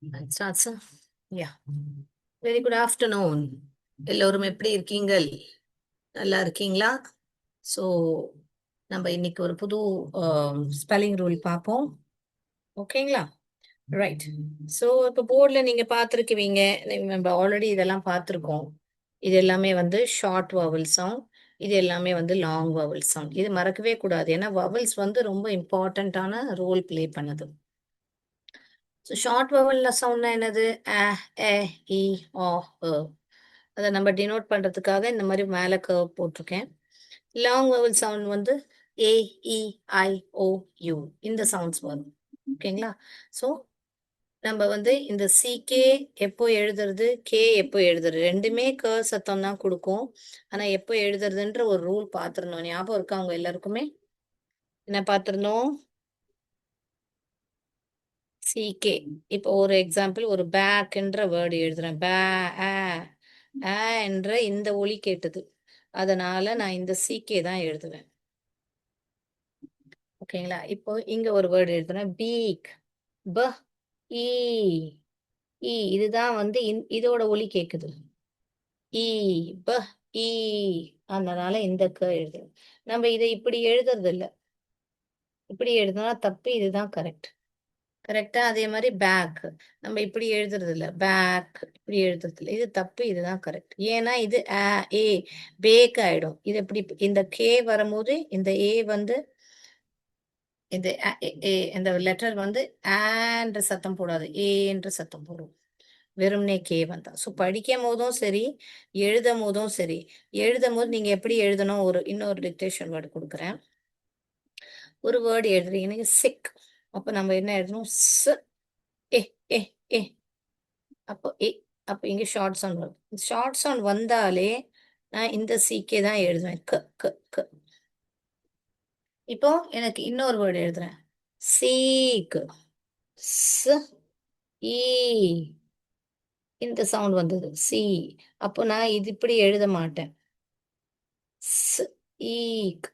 It starts. Yeah. Very good afternoon. எல்லோரும் எப்படி இருக்கீங்கள்? நல்லா இருக்கீங்களா? ஸோ நம்ம இன்னைக்கு ஒரு புது ஸ்பெல்லிங் ரூல் பார்ப்போம். ஓகேங்களா? ரைட். ஸோ இப்போ போர்டில் நீங்கள் பார்த்துருக்குவீங்க. நம்ம ஆல்ரெடி இதெல்லாம் பார்த்துருக்கோம். இது எல்லாமே வந்து ஷார்ட் வவல் சவுண்ட். இது எல்லாமே வந்து லாங் வவல் சவுண்ட். இது மறக்கவே கூடாது. ஏன்னா வவல்ஸ் வந்து ரொம்ப இம்பார்ட்டண்ட்டான ரோல் ப்ளே பண்ணுது. ஸோ ஷார்ட் வவல்ல சவுண்ட்னா என்னது? அ, எ, இ, ஆ, அ. அதை நம்ம டினோட் பண்ணுறதுக்காக இந்த மாதிரி மேலே கர்வ் போட்டிருக்கேன். லாங் வவல் சவுண்ட் வந்து ஏ, இ, ஐ, ஓ, யூ இந்த சவுண்ட்ஸ் வரும். ஓகேங்களா? ஸோ நம்ம வந்து இந்த சிகே எப்போ எழுதுறது, கே எப்போ எழுதுறது, ரெண்டுமே க சத்தம் தான் கொடுக்கும். ஆனால் எப்போ எழுதுறதுன்ற ஒரு ரூல் பார்த்துருந்தோம். ஞாபகம் இருக்கா அவங்க எல்லாருக்குமே? என்ன பார்த்துருந்தோம்? சிகே. இப்போ ஒரு எக்ஸாம்பிள், ஒரு பேக்ன்ற வேர்டு எழுதுறேன். பே, ஆ என்ற இந்த ஒலி கேட்டது. அதனால நான் இந்த சிகே தான் எழுதுவேன். ஓகேங்களா? இப்போ இங்க ஒரு வேர்டு எழுதுறேன். பீக், ப, ஈ, ஈ இதுதான் வந்து இதோட ஒலி கேக்குது. ஈ, ப, ஈ அதனால இந்த க எழுதுறேன். நம்ம இதை இப்படி எழுதுறது இல்ல. இப்படி எழுதுனா தப்பு. இதுதான் கரெக்ட். கரெக்டா? அதே மாதிரி பேக் நம்ம இப்படி எழுதுறது இல்ல. பேக் இப்படி எழுதுறது இல்ல. இது தப்பு. இதுதான் கரெக்ட். ஏன்னா இது ஏ பேக் ஆயிடும். இது எப்படி இந்த கே வரும்போது இந்த ஏ வந்து இந்த இந்த லெட்டர் வந்து என்ற சத்தம் போடாது. என்ற சத்தம் போடும். வெறும்னே கே வந்தா. ஸோ படிக்கும் போதும் சரி, எழுதும் போதும் சரி. எழுதும் போது நீங்க எப்படி எழுதணும்? இன்னொரு டிக்டேஷன் வேர்டு கொடுக்குறேன். ஒரு வேர்டு எழுதுறீங்க சிக். அப்ப நம்ம என்ன எழுதணும்? ஸ், ஏ, ஏ, ஏ. அப்போ அப்போ இங்க ஷார்ட் சவுண்ட் வரும். ஷார்ட் சவுண்ட் வந்தாலே நான் இந்த சிகே தான் எழுதுவேன். க, க, க. இப்போ எனக்கு இன்னொரு வேர்டு எழுதுறேன். சீக், ஸ், ஈ இந்த சவுண்ட் வந்தது. சி. அப்போ நான் இது இப்படி எழுத மாட்டேன். ஸ், ஈக்.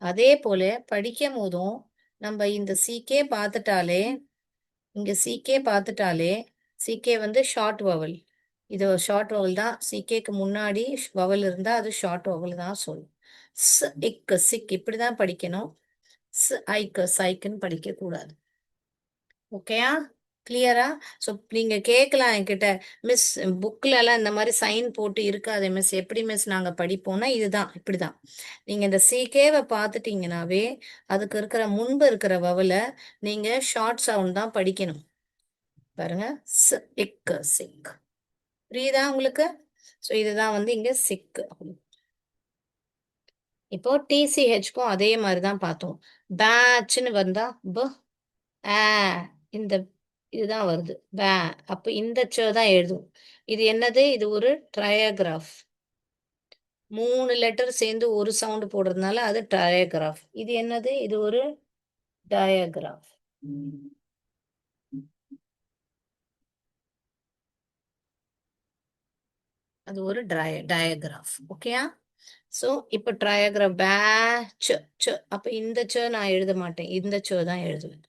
அதே போல படிக்கும் போதும் நம்ம இந்த சிகே பார்த்துட்டாலே, இங்க சிகே பார்த்துட்டாலே, சிகே வந்து ஷார்ட் வவல். இது ஷார்ட் வவல் தான். சிகேக்கு முன்னாடி வவல் இருந்தா அது ஷார்ட் வவல் தான் சொல்லும். ஸ், இக்கு, சிக் இப்படிதான் படிக்கணும். ஸ், ஐக்கு, சைக்குன்னு படிக்க கூடாது. ஓகேயா? கிளியரா? ஸோ நீங்க கேட்கலாம் என்கிட்ட, மிஸ் புக்ல எல்லாம் இந்த மாதிரி சைன் போட்டு இருக்காது மிஸ், எப்படி மிஸ் நாங்க படிப்போம்னா இதுதான் இப்படிதான். நீங்க இந்த சிகேவை பார்த்துட்டீங்கன்னாவே அதுக்கு இருக்கிற முன்பு இருக்கிற வவலை நீங்க ஷார்ட் சவுண்ட் தான் படிக்கணும். பாருங்க, ஸ், இக்கு, சிக். புரியுதா உங்களுக்கு? ஸோ இதுதான் வந்து இங்க சிக்கு. இப்போ டிசிஹெச்க்கும் அதே மாதிரி தான் பார்த்தோம். பேட்ச்னு வந்தா ப, ஆ இந்த இதுதான் வருது. பே. அப்ப இந்த ச தான் எழுதும். இது என்னது? இது ஒரு ட்ரையாகிராஃப். 3 லெட்டர் சேர்ந்து ஒரு சவுண்ட் போடுறதுனால அது ட்ரையாகிராஃப். இது என்னது? இது ஒரு டயாகிராஃப். அது ஒரு டயாகிராஃப். ஓகேயா? ஸோ இப்போ ட்ரையாகிராஃப் பே, ச, ச. அப்ப இந்த ச நான் எழுத மாட்டேன். இந்த ச தான் எழுதுவேன்.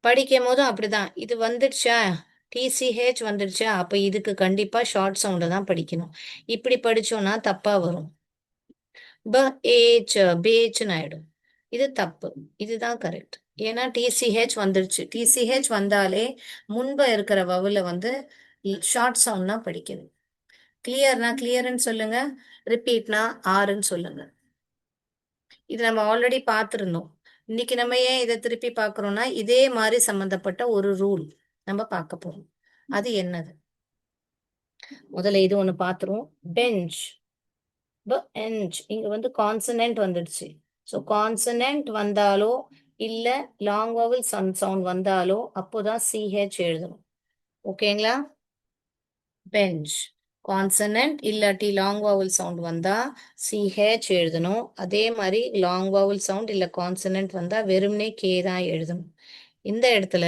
படிக்கும் போதும் அப்படிதான். இது வந்துடுச்சா? டிசிஹெச் வந்துடுச்சா? அப்ப இதுக்கு கண்டிப்பா ஷார்ட் சவுண்டை தான் படிக்கணும். இப்படி படிச்சோம்னா தப்பா வரும். ப, ஏச், பேச்னு ஆயிடும். இது தப்பு. இதுதான் கரெக்ட். ஏன்னா டிசிஹெச் வந்துடுச்சு. டிசிஹெச் வந்தாலே முன்பு இருக்கிற வவுல வந்து ஷார்ட் சவுண்ட் தான் படிக்கணும். கிளியர்னா கிளியர்னு சொல்லுங்க. ரிப்பீட்னா ஆறுன்னு சொல்லுங்க. இது நம்ம ஆல்ரெடி பார்த்துருந்தோம். இன்னைக்கு நம்ம ஏன் இதை திருப்பி பார்க்குறோம்னா இதே மாதிரி சம்பந்தப்பட்ட ஒரு ரூல் நம்ம பார்க்க போறோம். அது என்னது? முதல்ல இது ஒண்ணு பார்த்துருவோம். Bench, bench. இங்க வந்து கான்சனன்ட் வந்துடுச்சு. ஸோ கான்சனன்ட் வந்தாலோ இல்ல லாங் வவல் சவுண்ட் வந்தாலோ அப்போதான் சிஹெச் எழுதணும். ஓகேங்களா? பெஞ்ச் கான்சனன்ட் இல்லாட்டி லாங் வவல் சவுண்ட் வந்தா சிஹெச் எழுதணும். அதே மாதிரி லாங் வவல் சவுண்ட் இல்ல கான்சனன்ட் வந்தா வெறும்னே கே தான் எழுதணும். இந்த இடத்துல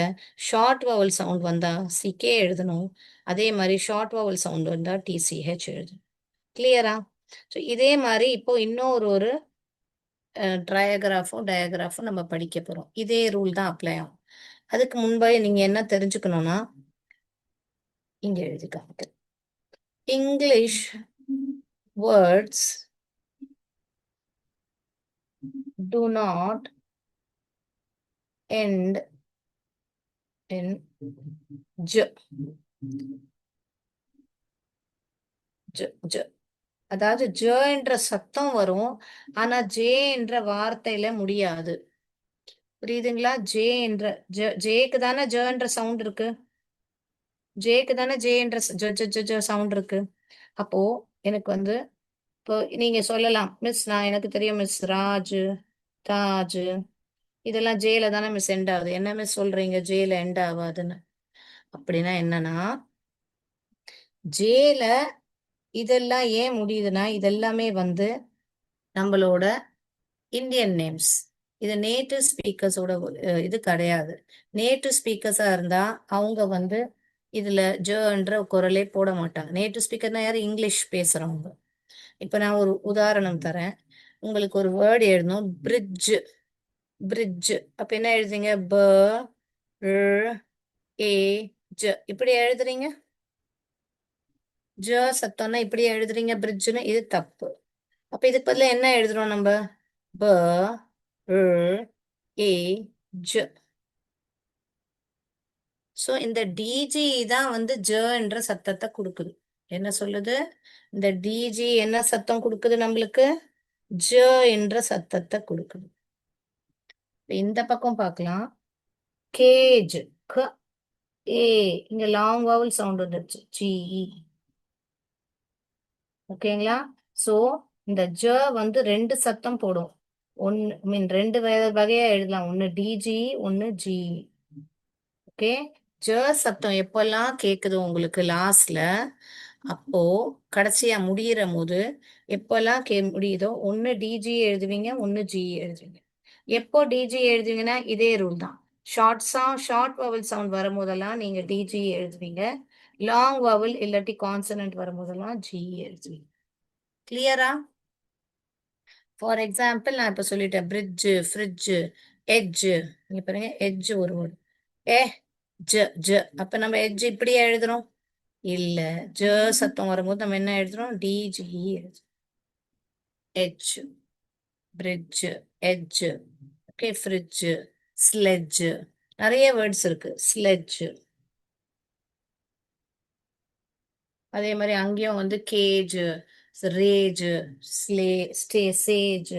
ஷார்ட் வவல் சவுண்ட் வந்தா சிகே எழுதணும். அதே மாதிரி ஷார்ட் வவல் சவுண்ட் வந்தா டிசிஹெச் எழுதணும். கிளியரா? ஸோ இதே மாதிரி இப்போ இன்னொரு டயக்ராஃபும் நம்ம படிக்க போறோம். இதே ரூல் தான் அப்ளை ஆகும். அதுக்கு முன்பாக நீங்க என்ன தெரிஞ்சுக்கணும்னா இங்க எழுதிக்காங்க. English words do not end in j. j j அதாவது ஜ என்ற சத்தம் வரும், ஆனா ஜே என்ற வார்த்தையில முடியாது. புரியுதுங்களா? ஜே என்ற ஜேக்கு தானே ஜ என்ற சவுண்ட் இருக்கு. ஜேக்கு தானே ஜே என்ற ஜ ஜ ஜ ஜ சவுண்ட் இருக்கு. அப்போ எனக்கு வந்து இப்போ நீங்க சொல்லலாம், மிஸ் நான் எனக்கு தெரியும் மிஸ் ராஜு, தாஜு இதெல்லாம் ஜேல தானே மிஸ் எண்ட் ஆகுது. என்ன மிஸ் சொல்றீங்க ஜேல எண்ட் ஆகாதுன்னு? அப்படின்னா என்னன்னா, ஜேல இதெல்லாம் ஏன் முடியுதுன்னா, இதெல்லாமே வந்து நம்மளோட இந்தியன் நேம்ஸ். இது நேட்டிவ் ஸ்பீக்கர்ஸோட இது கிடையாது. நேட்டிவ் ஸ்பீக்கர்ஸா இருந்தா அவங்க வந்து இதுல ஜன்ற குரலே போட மாட்டாங்க. நேட்டிவ் ஸ்பீக்கர்னா யாரு? இங்கிலீஷ் பேசுறவங்க. இப்ப நான் ஒரு உதாரணம் தரேன். உங்களுக்கு ஒரு வேர்டு எழுதணும், பிரிட்ஜ். பிரிட்ஜ் அப்ப என்ன எழுதுறீங்க? ப ர் ஏ ஜ இப்படி எழுதுறீங்க. ஜ சத்தம்னா இப்படி எழுதுறீங்க பிரிட்ஜ்னு. இது தப்பு. அப்ப இதுக்கு பதிலா என்ன எழுதுறோம் நம்ம? ப ர் ஏ ஜ. சோ இந்த டிஜி தான் வந்து ஜ என்ற சத்தத்தை கொடுக்குது. என்ன சொல்லுது? இந்த டிஜி என்ன சத்தம் கொடுக்குது நம்மளுக்கு? ஜ என்ற சத்தத்தை கொடுக்குது. இந்த பக்கம் பார்க்கலாம். கேஜ் க ஏ இங்க லாங் வவல் சவுண்ட் வந்துருச்சு. ஜி ஓகேங்களா? சோ இந்த ஜ வந்து ரெண்டு சத்தம் போடும். ஒன்னு மீன் ரெண்டு வகையா எழுதலாம். ஒன்னு டிஜி, ஒன்னு ஜி. ஓகே, ஜ சத்தம் எப்பெல்லாம் கேக்குது உங்களுக்கு லாஸ்ட்ல, அப்போ கடைசியா முடியிற போது எப்பெல்லாம் முடியுதோ ஒன்னு டிஜி எழுதுவீங்க, ஒன்னு ஜி எழுதுவீங்க. எப்போ டிஜி எழுதுவீங்கன்னா இதே ரூல் தான். ஷார்ட் வவல் சவுண்ட் வரும்போதெல்லாம் நீங்க டிஜி எழுதுவீங்க. லாங் வவல் இல்லாட்டி கான்சனன்ட் வரும்போதெல்லாம் ஜி எழுதுவீங்க. கிளியரா? ஃபார் எக்ஸாம்பிள் நான் இப்ப சொல்லிட்டேன், பிரிட்ஜ், ஃப்ரிட்ஜ், எட்ஜ். இங்க பாருங்க, எட்ஜ் ஒரு வேர்டு. ஏ ஜ ஜ அப்ப நம்ம எட்ஜ் இப்படியே எழுதுறோம் இல்ல. ஜ சத்தம் வரும்போது நம்ம என்ன எழுதுறோம்? டிஜி எழுதுறோம். Edge, bridge, edge. Okay, fridge, sledge. நிறைய வேர்ட்ஸ் இருக்கு. ஸ்லெட்ஜ். அதே மாதிரி அங்கேயும் வந்து கேஜ், ரேஜ், சேஜ்.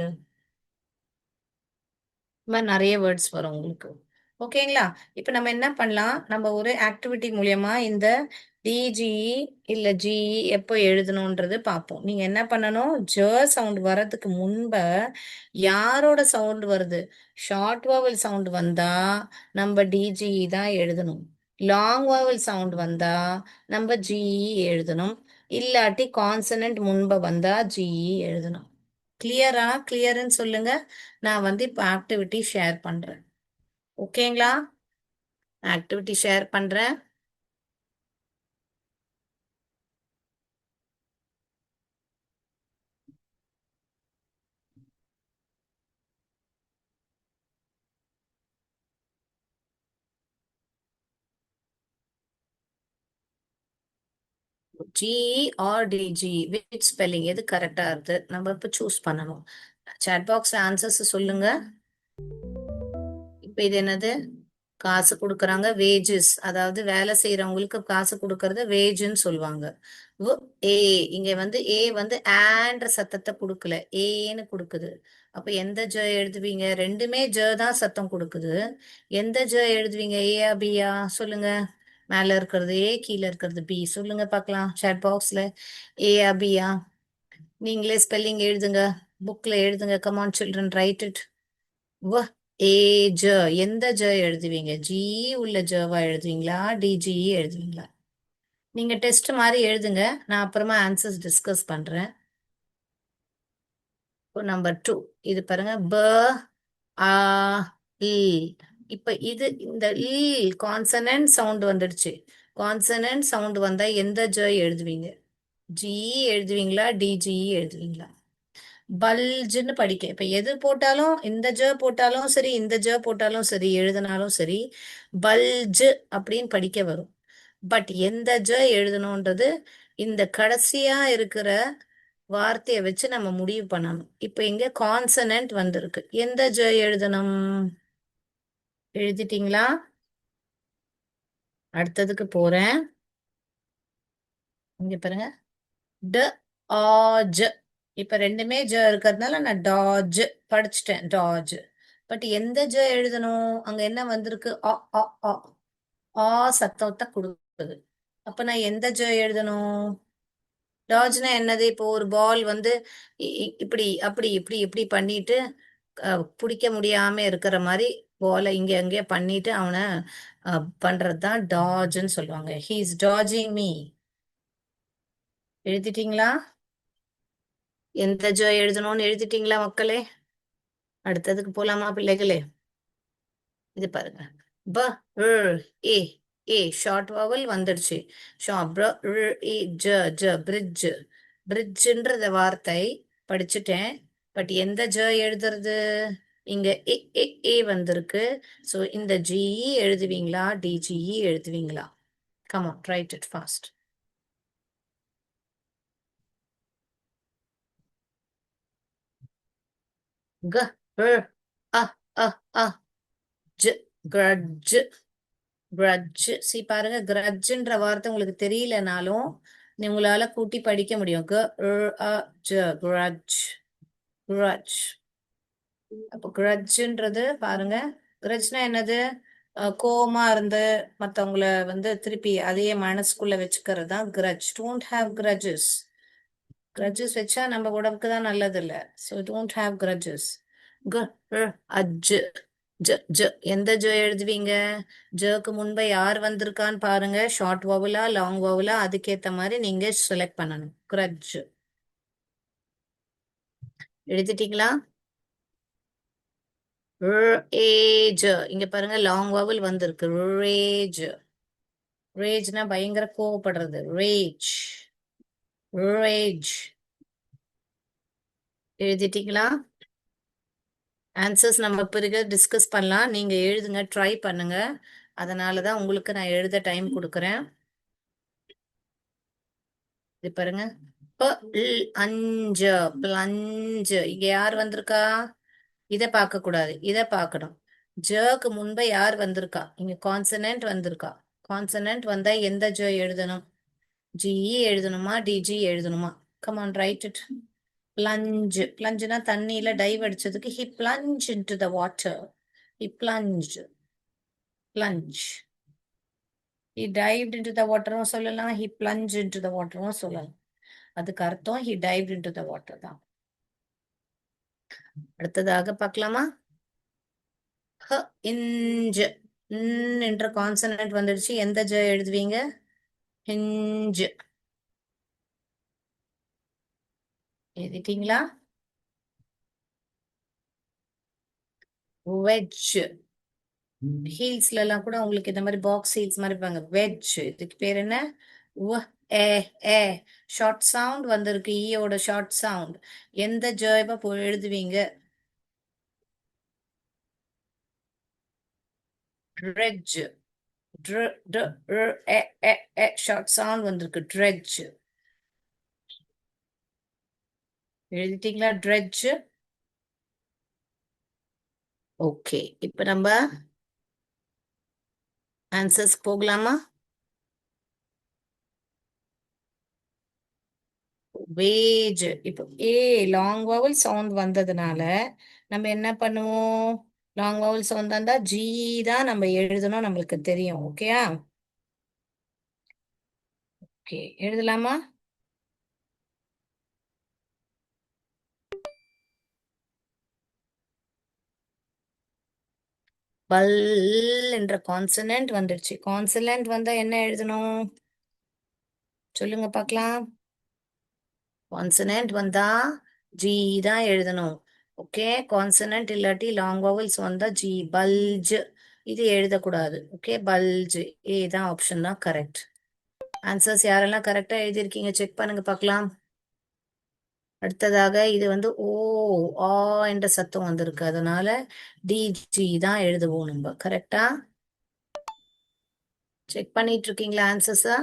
இந்த மாதிரி நிறைய வேர்ட்ஸ் வரும் உங்களுக்கு. ஓகேங்களா? இப்ப நம்ம என்ன பண்ணலாம்? நம்ம ஒரு ஆக்டிவிட்டி மூலியமா இந்த டிஜிஇ இல்ல ஜிஇ எப்போ எழுதணும்ன்றது பார்ப்போம். நீங்க என்ன பண்ணணும்? ஜ சவுண்ட் வர்றதுக்கு முன்ப யாரோட சவுண்ட் வருது? ஷார்ட் வவல் சவுண்ட் வந்தா நம்ம டிஜிஇ தான் எழுதணும். லாங் வவல் சவுண்ட் வந்தா நம்ம ஜிஇ எழுதணும். இல்லாட்டி கான்சனன்ட் முன்ப வந்தா ஜிஇ எழுதணும். கிளியரா? கிளியர்னு சொல்லுங்க. நான் வந்து இப்போ ஆக்டிவிட்டி ஷேர் பண்றேன். ஓகேங்களா? ஆக்டிவிட்டி ஷேர் பண்றேன். G E or D G which spelling எது கரெக்டா இருக்கு நம்ம இப்ப சூஸ் பண்ணணும். சாட் பாக்ஸ்ல ஆன்சர்ஸ் சொல்லுங்க. இப்ப இது என்னது? காசு கொடுக்கறாங்க, வேஜஸ். அதாவது வேலை செய்யறவங்களுக்கு காசு கொடுக்கறத வேஜ்ன்னு சொல்லுவாங்க. ஏ இங்க வந்து ஏ வந்து ஆன்ற சத்தத்தை கொடுக்கல, ஏன்னு கொடுக்குது. அப்ப எந்த ஜ எழுதுவீங்க? ரெண்டுமே ஜ தான் சத்தம் கொடுக்குது. எந்த ஜ எழுதுவீங்க? ஏயா பியா சொல்லுங்க. மேல இருக்கிறது ஏ, கீழே இருக்கிறது பி. சொல்லுங்க பார்க்கலாம் சாட் பாக்ஸ்ல. ஏயா பியா? நீங்களே ஸ்பெல்லிங் எழுதுங்க, புக்ல எழுதுங்க. Come on children, right it. வ ஏ ஜ எந்த ஜ எழுதுவீங்க? ஜி உள்ள ஜவா எழுதுவீங்களா, டிஜி எழுதுவீங்களா? நீங்க டெஸ்ட் மாதிரி எழுதுங்க. நான் அப்புறமா ஆன்சர்ஸ் டிஸ்கஸ் பண்றேன். இப்போ நம்பர் 2 இது பாருங்க, ப ஆ இல். இப்ப இது இந்த இல் கான்சனன்ட் சவுண்ட் வந்துடுச்சு. கான்சனன்ட் சவுண்ட் வந்தா எந்த ஜ எழுதுவீங்க? ஜி எழுதுவீங்களா, டிஜி எழுதுவீங்களா? பல்ஜுன்னு படிக்க. இப்ப எது போட்டாலும், இந்த ஜ போட்டாலும் சரி, இந்த ஜ போட்டாலும் சரி, எழுதினாலும் சரி, பல்ஜு அப்படின்னு படிக்க வரும். பட் எந்த ஜ எழுதணும்ன்றது இந்த கடைசியா இருக்கிற வார்த்தையை வச்சு நம்ம முடிவு பண்ணணும். இப்ப இங்க கான்சனன்ட் வந்திருக்கு. எந்த ஜ எழுதணும்? எழுதிட்டீங்களா? அடுத்ததுக்கு போறேன். இங்க பாருங்க. ட ஆ ஜ. இப்ப ரெண்டுமே ஜ இருக்கிறதுனால நான் டாஜ் படிச்சுட்டேன். டாஜ். பட் எந்த ஜ எழுதணும்? அங்க என்ன வந்திருக்கு? ஆ ஆ ஆ. ஆ சத்தத்தை கொடுக்குது. அப்ப நான் எந்த ஜ எழுதணும்? டாஜ்னா என்னது? இப்போ ஒரு பால் வந்து இப்படி அப்படி இப்படி இப்படி பண்ணிட்டு பிடிக்க முடியாம இருக்கிற மாதிரி பாலை இங்க அங்கே பண்ணிட்டு அவனை பண்றதுதான் டாஜ்ன்னு சொல்லுவாங்க. He is dodging me. எழுதிட்டீங்களா? எந்த ஜ எழுதணும்னு எழுதிட்டீங்களா மக்களே? அடுத்ததுக்கு போலாமா பிள்ளைகளே? இது பாருங்க. ப ஏ ஏ ஷார்ட் வவல் வந்துடுச்சு. ஏ ஜ ஜ பிரிட்ஜ். பிரிட்ஜ்ன்றத வார்த்தை படிச்சுட்டேன். பட் எந்த ஜ எழுதுறது? இங்க ஏ ஏ ஏ வந்திருக்கு. ஸோ இந்த ஜிஇ எழுதுவீங்களா, டிஜிஇ எழுதுவீங்களா? Come on, write it fast. க அ அ அ ஜ grudge. grudge. சி பாருங்க, grudgeன்ற வார்த்தை உங்களுக்கு தெரியலனாலும் உங்களால கூட்டி படிக்க முடியும். grudge. grudge. அப்போ grudgeன்றது பாருங்க. grudgeனா என்னது? கோவமா இருந்து மத்தவங்கள வந்து திருப்பி அதையே மனசுக்குள்ள வச்சுக்கிறது தான் grudge. Don't have grudges. grudges வச்சா நம்ம உடம்புக்கு தான் நல்லது இல்ல. So don't have grudges. அஜ் ஜ ஜ. எந்த ஜ எழுதுவீங்க? ஜக்கு முன்பே யார் வந்திருக்கான்னு பாருங்க. ஷார்ட் வவுலா, லாங் வவுலா, அதுக்கேத்த மாதிரி நீங்க செலக்ட் பண்ணணும். கிரட்ஜ். எழுதிட்டீங்களா? ஏஜ். இங்க பாருங்க, லாங் வவுல் வந்திருக்கு. ரேஜ். ரேஜ்னா பயங்கர கோவப்படுறது. ரேஜ். ரேஜ். எழுதிட்டீங்களா? ஆன்சர்ஸ் நம்ம பிறகு டிஸ்கஸ் பண்ணலாம். நீங்க எழுதுங்க, ட்ரை பண்ணுங்க. அதனாலதான் உங்களுக்கு நான் எழுத டைம் கொடுக்குறேன். இது பாருங்க. அஞ்சு பிளஞ்சு. இங்க யார் வந்திருக்கா? இத பார்க்க கூடாது, இத பார்க்கணும். ஜக்கு முன்பே யார் வந்திருக்கா? இங்க கான்சனன்ட் வந்திருக்கா. கான்சனன்ட் வந்தா எந்த ஜ எழுதணும்? ஜிஇ எழுதணுமா, டிஜி எழுதணுமா? Come on, write it. Plunge. பிளஞ்சுனா தண்ணியில டைவ் அடிச்சதுக்கு he plunge into the water. He plunge. Plunge. He dived into the வாட்டரும் சொல்லலாம், ஹி பிளஞ்ச் இன்டு த வாட்டரும் சொல்லலாம். அதுக்கு அர்த்தம் he dived into the water தான். அடுத்ததாக பார்க்கலாமா? இஞ்சு. என்ற கான்சனன்ட் வந்துடுச்சு. எந்த ஜ எழுதுவீங்க? ஹிஞ்சு. எழுதிட்டீங்களா? வெஜ். ஹீல்ஸ்ல எல்லாம் கூட உங்களுக்கு இந்த மாதிரி பாக்ஸ் ஹீல்ஸ் மாதிரி இருப்பாங்க. வெஜ். இதுக்கு பேர் என்ன? ஏ ஏ. ஷார்ட் சவுண்ட் வந்திருக்கு. ஈயோட ஷார்ட் சவுண்ட். எந்த ஜ எழுதுவீங்க? ட்ரெட்ஜ். ஷார்ட் சவுண்ட் வந்திருக்கு. ட்ரெட்ஜ். எழுதிட்டீங்களா? ட்ரெட்ஜ். ஓகே, இப்ப நம்ம ஆன்சர்ஸ் போகலாமா? வேஜ். இப்போ ஏ லாங் வவல் சவுண்ட் வந்ததுனால நம்ம என்ன பண்ணுவோம்? லாங் வவல் சவுண்ட் வந்தா ஜி தான் நம்ம எழுதணும், நம்மளுக்கு தெரியும். ஓகேயா? ஓகே, எழுதலாமா? பல் என்ற கான்சனன்ட் வந்துடுச்சு. கான்சனன்ட் வந்தா என்ன எழுதணும்? சொல்லுங்க பார்க்கலாம். கான்சனன்ட் வந்தா ஜி தான் எழுதணும். ஓகே, கான்சனன்ட் இல்லாட்டி லாங் வவல்ஸ் வந்தா ஜி. பல்ஜ். இது எழுதக்கூடாது. Okay, bulge. ஏ தான் ஆப்ஷன் தான் கரெக்ட். ஆன்சர்ஸ் யாரெல்லாம் கரெக்டா எழுதியிருக்கீங்க செக் பண்ணுங்க பார்க்கலாம். அடுத்ததாக இது வந்து ஓ ஆ என்ற சத்தம் வந்திருக்கு, அதனால டிஜி தான் எழுதுவோம் நம்ம. கரெக்டா? செக் பண்ணிட்டு இருக்கீங்களா ஆன்சர்ஸா?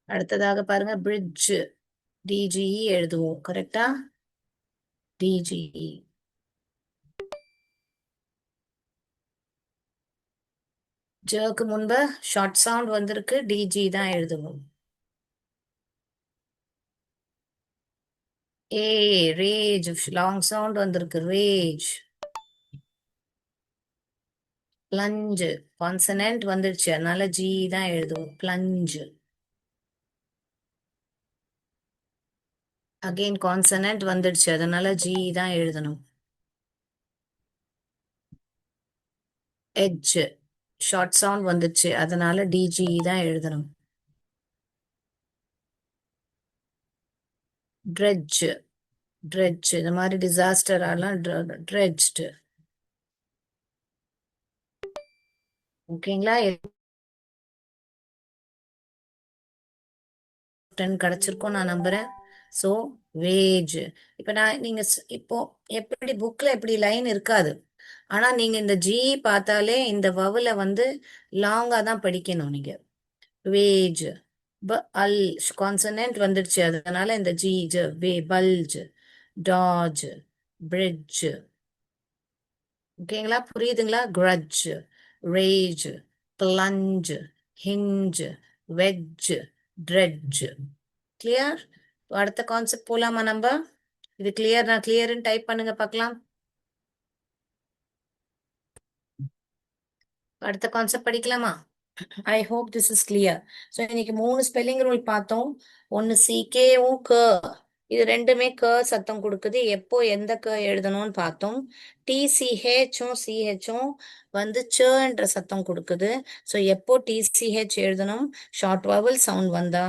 அடுத்ததாக பாருங்க, பிரிட்ஜ் டிஜிஇ எழுதுவோம். கரெக்டா? டிஜிஇ. ஜக்கு முன்பு ஷார்ட் சவுண்ட் வந்திருக்கு, டிஜி தான் எழுதுவோம். ஏ ரேஜ் லாங் சவுண்ட் வந்திருக்கு, ரேஜ். பிளஞ்சு கான்சனன்ட் வந்துடுச்சு, அதனால ஜி தான் எழுதுவோம், பிளஞ்சு. அகைன் கான்சனன்ட் வந்துடுச்சு, அதனால ஜி தான் எழுதணும். எட்ஜ் ஷார்ட் சவுண்ட் வந்துடுச்சு, அதனால டிஜி தான் எழுதணும். ட்ரெட்ஜ் ட்ரெட்ஜ் இந்த மாதிரி டிசாஸ்டர் ஆலாம் ட்ரெட்ஜ்டு. ஓகேங்களா? 10 கிடைச்சிருக்கும் நான் நம்புறேன். So wage. இப்போ நான் நீங்க இப்போ எப்படி புக்ல எப்படி லைன் இருக்காது, ஆனா நீங்க இந்த ஜி பார்த்தாலே இந்த வவுல வந்து லாங்கா தான் படிக்கணும் நீங்க. வேஜ் ப அல் கான்சனன்ட் வந்துடுச்சு, அதனால இந்த ஜி ஜ வே பல்ஜ், டாஜ், பிரிட்ஜ். ஓகேங்களா? புரியுதுங்களா? grudge, rage, plunge, hinge, wedge, dredge. Clear? அடுத்த கான்செப்ட் போலாமா நம்ம? இது கிளியர், நான் கிளியர்னு டைப் பண்ணுங்க பார்க்கலாம். அடுத்த கான்செப்ட் படிக்கலாமா? I hope this is clear. So இன்னைக்கு 3 ஸ்பெல்லிங் ரூல் பார்த்தோம். ஒன்னு சிகேவும் க, இது ரெண்டுமே க சத்தம் கொடுக்குது. எப்போ எந்த க எழுதணும்னு பார்த்தோம். டிசிஹெச்சும் சிஹெச்சும் வந்து என்ற சத்தம் கொடுக்குது. ஸோ எப்போ டிசிஹெச் எழுதணும், ஷார்ட் வவல் சவுண்ட் வந்தா.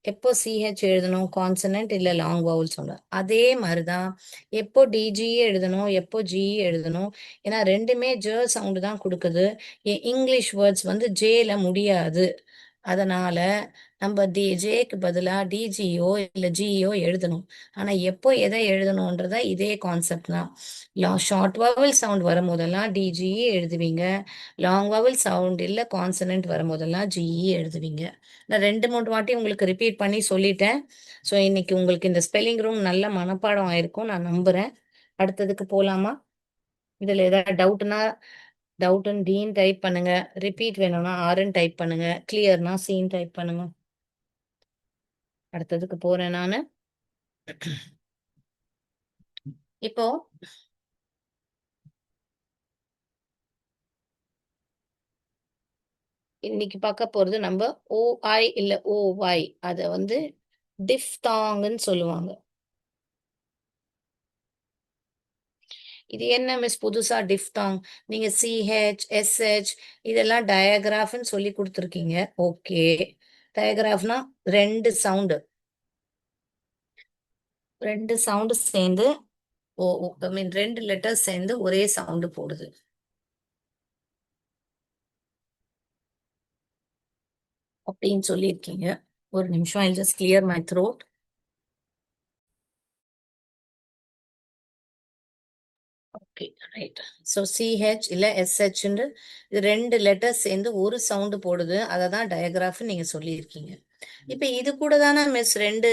எப்போ சிஹெச் எழுதணும், கான்சனன்ட் இல்ல லாங் வவல் சவுண்ட். அதே மாதிரிதான் எப்போ டிஜி எழுதணும், எப்போ ஜி எழுதணும். ஏன்னா ரெண்டுமே சவுண்டு தான் கொடுக்குது. இங்கிலீஷ் வேர்ட்ஸ் வந்து ஜேல முடியாது, அதனால நம்ம ஜேக்கு பதிலா டிஜியோ இல்ல ஜியோ எழுதணும். ஆனா எப்போ எதை எழுதணும்ன்றத இதே கான்செப்ட் தான். ஷார்ட் வவல் சவுண்ட் வரும்போதெல்லாம் டிஜிஇ எழுதுவீங்க, லாங் வவல் சவுண்ட் இல்ல கான்சனன்ட் வரும்போதெல்லாம் ஜிஇ எழுதுவீங்க. நான் 2-3 வாட்டி உங்களுக்கு ரிப்பீட் பண்ணி சொல்லிட்டேன். ஸோ இன்னைக்கு உங்களுக்கு இந்த ஸ்பெல்லிங் ரூம் நல்ல மனப்பாடம் ஆயிருக்கும் நான் நம்புறேன். அடுத்ததுக்கு போலாமா? இதுல ஏதாவது டவுட்னு டீன் டைப் பண்ணுங்க, ரிப்பீட் வேணும்னா ஆர்ன்னு டைப் பண்ணுங்க, கிளியர்னா சீன் டைப் பண்ணுங்க. அடுத்ததுக்கு போறேன் நானு. இப்போ இன்னைக்கு பார்க்க போறது நம்ம ஓஐ இல்ல ஓவாய், அத வந்து டிஃப்தாங்னு சொல்லுவாங்க. இது என்ன மிஸ் புதுசா டிஃப்தாங்? நீங்க சிஹெச் எஸ்ஹெச் இதெல்லாம் டயக்ராஃப்னு சொல்லி கொடுத்துருக்கீங்க. ஓகே, டயக்ராஃப்னா ரெண்டு சவுண்டு, ரெண்டு சவுண்டு சேர்ந்து ஓ ஐ மீன் ரெண்டு லெட்டர்ஸ் சேர்ந்து ஒரே சவுண்டு போடுது அப்படின்னு சொல்லியிருக்கீங்க. ஒரு நிமிஷம், I just clear my throat. Okay right. So CH இல்ல எஸ்ஹெச்ன்னு இது ரெண்டு லெட்டர்ஸ் சேர்ந்து ஒரு சவுண்டு போடுது, அதை தான் டயக்ராஃப்னு நீங்க சொல்லியிருக்கீங்க. இப்ப இது கூட தானே மிஸ் ரெண்டு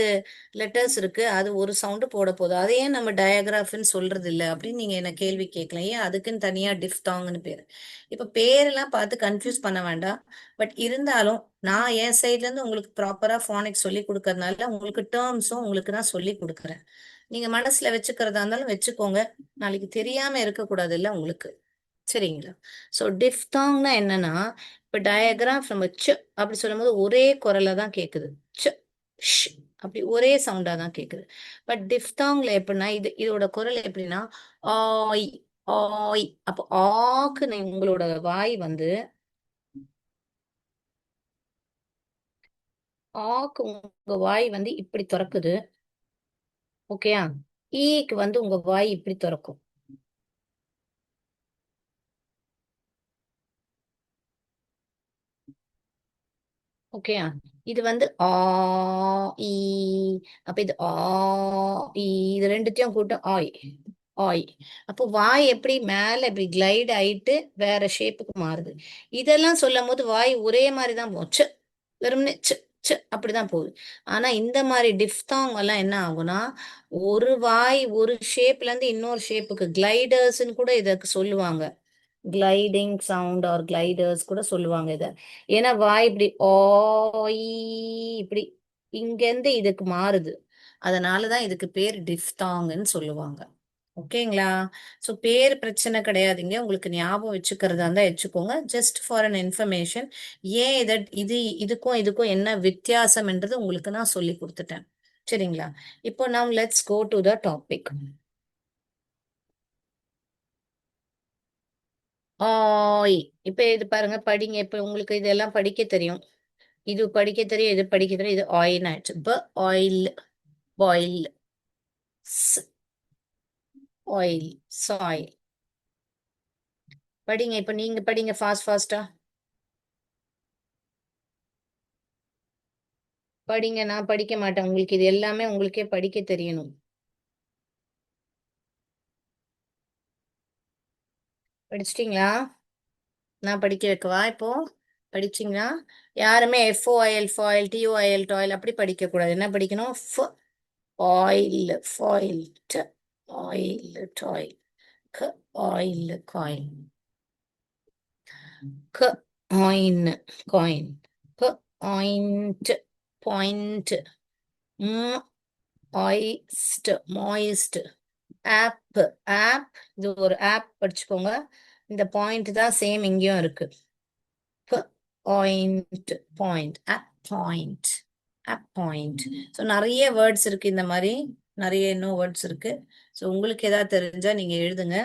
லெட்டர்ஸ் இருக்கு, அது ஒரு சவுண்டு போட போகுது, அதை ஏன் நம்ம டயக்ராஃப்னு சொல்றது இல்ல அப்படின்னு நீங்க என்ன கேள்வி கேட்கலாம். ஏன் அதுக்குன்னு தனியா டிஃப்தாங்னு பேரு? இப்ப பேரெல்லாம் பார்த்து கன்ஃபியூஸ் பண்ண வேண்டாம். பட் இருந்தாலும் நான் என் சைட்ல இருந்து உங்களுக்கு ப்ராப்பரா ஃபானிக்ஸ் சொல்லி கொடுக்கறதுனால உங்களுக்கு டேர்ம்ஸும் உங்களுக்கு தான் சொல்லி கொடுக்குறேன். நீங்க மனசுல வச்சுக்கிறதா இருந்தாலும் வச்சுக்கோங்க, நாளைக்கு தெரியாம இருக்கக்கூடாது இல்ல உங்களுக்கு. சரிங்களா? ஸோ டிஃப்தாங்னா என்னன்னா, இப்ப டயக்ராஃப் நம்ம அப்படி சொல்லும்போது ஒரே குரல்ல தான் கேக்குது. ச் ஷ் அப்படி ஒரே சவுண்டா தான் கேக்குது. பட் டிஃப்தாங்ல எப்படின்னா இதோட குரல் எப்படின்னா ஆய் ஆய். அப்போ ஆக்கு உங்களோட வாய் வந்து ஆக்கு உங்க வாய் வந்து இப்படி திறக்குது. ஓகேயா? ஈக்கு வந்து உங்க வாய் இப்படி திறக்கும். ஓகேயா? இது வந்து ஆ ஈ. அப்ப இது ஆ ஈ. இது ரெண்டுத்தையும் கூட்டம் ஆய். ஆய். அப்போ வாய் எப்படி மேல இப்படி கிளைட் ஆயிட்டு வேற ஷேப்புக்கு மாறுது. இதெல்லாம் சொல்லும் போது வாய் ஒரே மாதிரி தான் போகும். ச்சு, வெறுமனே ச்சு ச்சு அப்படிதான் போகுது. ஆனா இந்த மாதிரி டிஃப்தாங் எல்லாம் என்ன ஆகும்னா, ஒரு வாய் ஒரு ஷேப்ல இருந்து இன்னொரு ஷேப்புக்கு கிளைடர்ஸ்ன்னு கூட இதற்கு சொல்லுவாங்க. கிளைடிங் சவுண்ட் ஆர் கிளைடர்ஸ் கூட சொல்லுவாங்க இத. ஏன்னா வாய் இப்படி ஆயி இப்படி இங்கேருந்து இதுக்கு மாறுது. அதனாலதான் இதுக்கு பேர் டிஃப்தாங்ன்னு சொல்லுவாங்க. ஓகேங்களா? ஸோ பேர் பிரச்சனை கிடையாதுங்க. உங்களுக்கு ஞாபகம் வச்சுக்கிறதா இருந்தா வச்சுக்கோங்க. Just for an information. ஏன் இது இதுக்கும் இதுக்கும் என்ன வித்தியாசம்ன்றது உங்களுக்கு நான் சொல்லி கொடுத்துட்டேன். சரிங்களா? இப்போ now let's go to the topic. ஆய். இப்ப இது பாருங்க படிங்க. இப்ப உங்களுக்கு இதெல்லாம் படிக்க தெரியும். இது படிக்க தெரியும், இது படிக்க தெரியும். இது ஆயில்னு ஆயிடுச்சு. ஆயில், பாயில், ஸ் ஆயில், சாயில். படிங்க. இப்ப நீங்க படிங்க ஃபாஸ்டா. படிங்க. நான் படிக்க மாட்டேன். உங்களுக்கு இது எல்லாமே உங்களுக்கே படிக்க தெரியணும். படிச்சிட்டீங்களா? நான் படிக்க வைக்கவா இப்போ? படிச்சீங்களா? யாருமே எஃப்ஓஐஎல் ஃபாயில், டிஓஐஎல் டாயில் அப்படி படிக்க கூடாது. என்ன படிக்கணும்? Oil, foil, oil, toil, oil, coil. க ஆயின், காயின். Point, point. ஆயிஸ்ட், மாயிஸ்ட். App, app. இது ஒரு ஆப் படிச்சுக்கோங்க. இந்த பாயிண்ட் தான் சேம் இங்கேயும் இருக்கு. Point, point, appoint, appoint. So நிறைய வேர்ட்ஸ் இருக்கு இந்த மாதிரி. நிறைய இன்னும் வேர்ட்ஸ் இருக்கு. ஸோ உங்களுக்கு ஏதாவது தெரிஞ்சா நீங்க எழுதுங்க.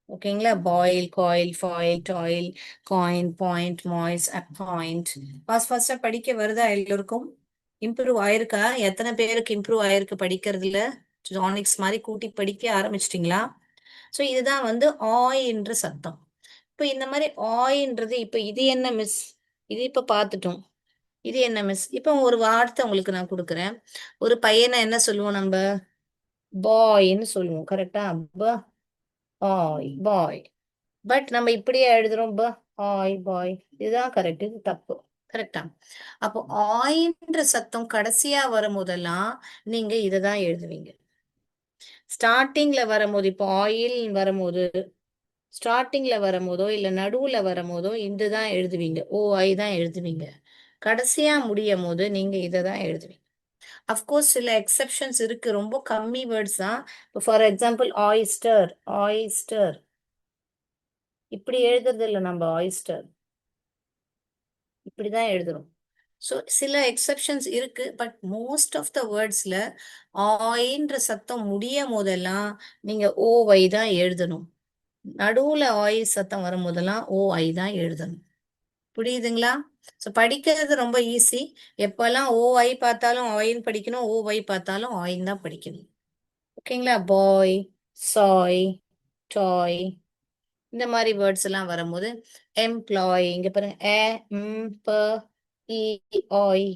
ஓகேங்களா? Boil, coil, foil, toil, coin, point, moist, appoint. ஃபர்ஸ்டா படிக்க வருதா எல்லோருக்கும்? இம்ப்ரூவ் ஆயிருக்கா? எத்தனை பேருக்கு இம்ப்ரூவ் ஆயிருக்கு படிக்கிறதுல? ஜானிக்ஸ் மாதிரி கூட்டி படிக்க ஆரம்பிச்சிட்டிங்களா? ஸோ இதுதான் வந்து ஆய் என்ற சத்தம். இப்போ இந்த மாதிரி ஆய்ன்றது இப்போ இது என்ன மிஸ்? இது இப்போ பார்த்துட்டோம். இது என்ன மிஸ்? இப்போ ஒரு வார்த்தை உங்களுக்கு நான் கொடுக்குறேன். ஒரு பையனை என்ன சொல்லுவோம் நம்ம? பாய்ன்னு சொல்லுவோம். கரெக்டா? பாய், பாய். பட் நம்ம இப்படியே எழுதுறோம் ஆய் பாய். இதுதான் கரெக்ட். இது தப்பு. கரெக்டா? அப்போ ஆயின்ற சத்தம் கடைசியா வரும்போதெல்லாம் நீங்க இததான் எழுதுவீங்க. ஸ்டார்டிங்ல வரும்போது இப்போ ஆயில் வரும்போது ஸ்டார்டிங்ல வரும்போதோ இல்ல நடுவுல வரும்போதோ இதுதான் எழுதுவீங்க. ஐ தான் எழுதுவீங்க. கடைசியா முடியும் போது நீங்க இதை தான் எழுதுவீங்க. அஃப்கோர்ஸ் சில எக்ஸெப்ஷன்ஸ் இருக்கு. ரொம்ப கம்மி வேர்ட்ஸ் தான். இப்போ ஃபார் எக்ஸாம்பிள் ஆயிஸ்டர், ஆயிஸ்டர் இப்படி எழுதுறது இல்லை. நம்ம ஆயிஸ்டர் இப்படிதான் எழுதுறோம். ஸோ சில எக்ஸெப்ஷன்ஸ் இருக்கு. பட் மோஸ்ட் ஆஃப் த வேர்ட்ஸ்ல ஆயின்ற சத்தம் முடியும் போதெல்லாம் நீங்க ஓவை தான் எழுதணும். நடுவுல ஆய் சத்தம் வரும்போதெல்லாம் ஐ தான் எழுதணும். புரியுதுங்களா? ஸோ படிக்கிறது ரொம்ப ஈஸி. எப்பெல்லாம் ஐ பார்த்தாலும் ஆயின்னு படிக்கணும், வை பார்த்தாலும் ஆயின்னு தான் படிக்கணும். ஓகேங்களா? பாய், சாய், டாய் இந்த மாதிரி வேர்ட்ஸ் எல்லாம் வரும்போது எம்ப்ளாய் இங்க பாருங்க. ஆய்,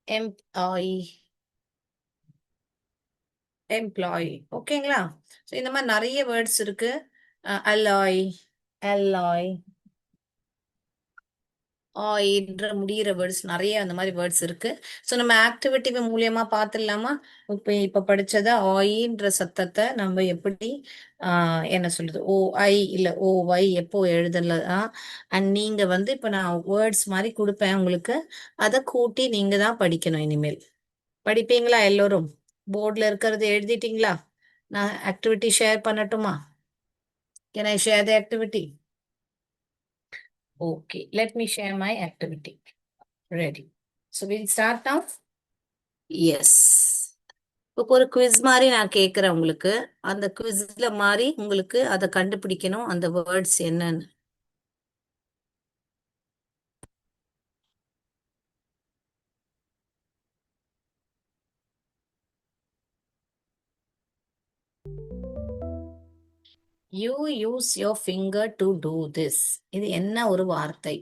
எம்ப்ளாய், எம்ப்ளாய். ஓகேங்களா? ஸோ இந்த மாதிரி நிறைய வேர்ட்ஸ் இருக்கு. அல்லாய், அல்லாய், என்ற முடியிற வேர்ட்ஸ் நிறைய அந்த மாதிரி வேர்ட்ஸ் இருக்கு. ஸோ நம்ம ஆக்டிவிட்டி மூலியமா பார்த்துடலாமா? இப்ப படிச்சத ஆயின்ற சத்தத்தை நம்ம எப்படி என்ன சொல்றது? ஐ இல்ல வை எப்போ எழுதலாம். அண்ட் நீங்க வந்து இப்ப நான் வேர்ட்ஸ் மாதிரி கொடுப்பேன் உங்களுக்கு. அதை கூட்டி நீங்க தான் படிக்கணும் இனிமேல். படிப்பீங்களா எல்லோரும்? போர்ட்ல இருக்கிறது எழுதிட்டீங்களா? நான் ஆக்டிவிட்டி ஷேர் பண்ணட்டுமா? Can I share the activity? Okay, let me share my activity. Ready. So we'll start now. Yes. இப்போ ஒரு குவிஸ் மாதிரி நான் கேட்குறேன் உங்களுக்கு. அந்த குவிஸ்ல மாதிரி உங்களுக்கு அதை கண்டுபிடிக்கணும் அந்த வேர்ட்ஸ் என்னன்னு. You use your finger to do this. இது என்ன ஒரு வார்த்தை?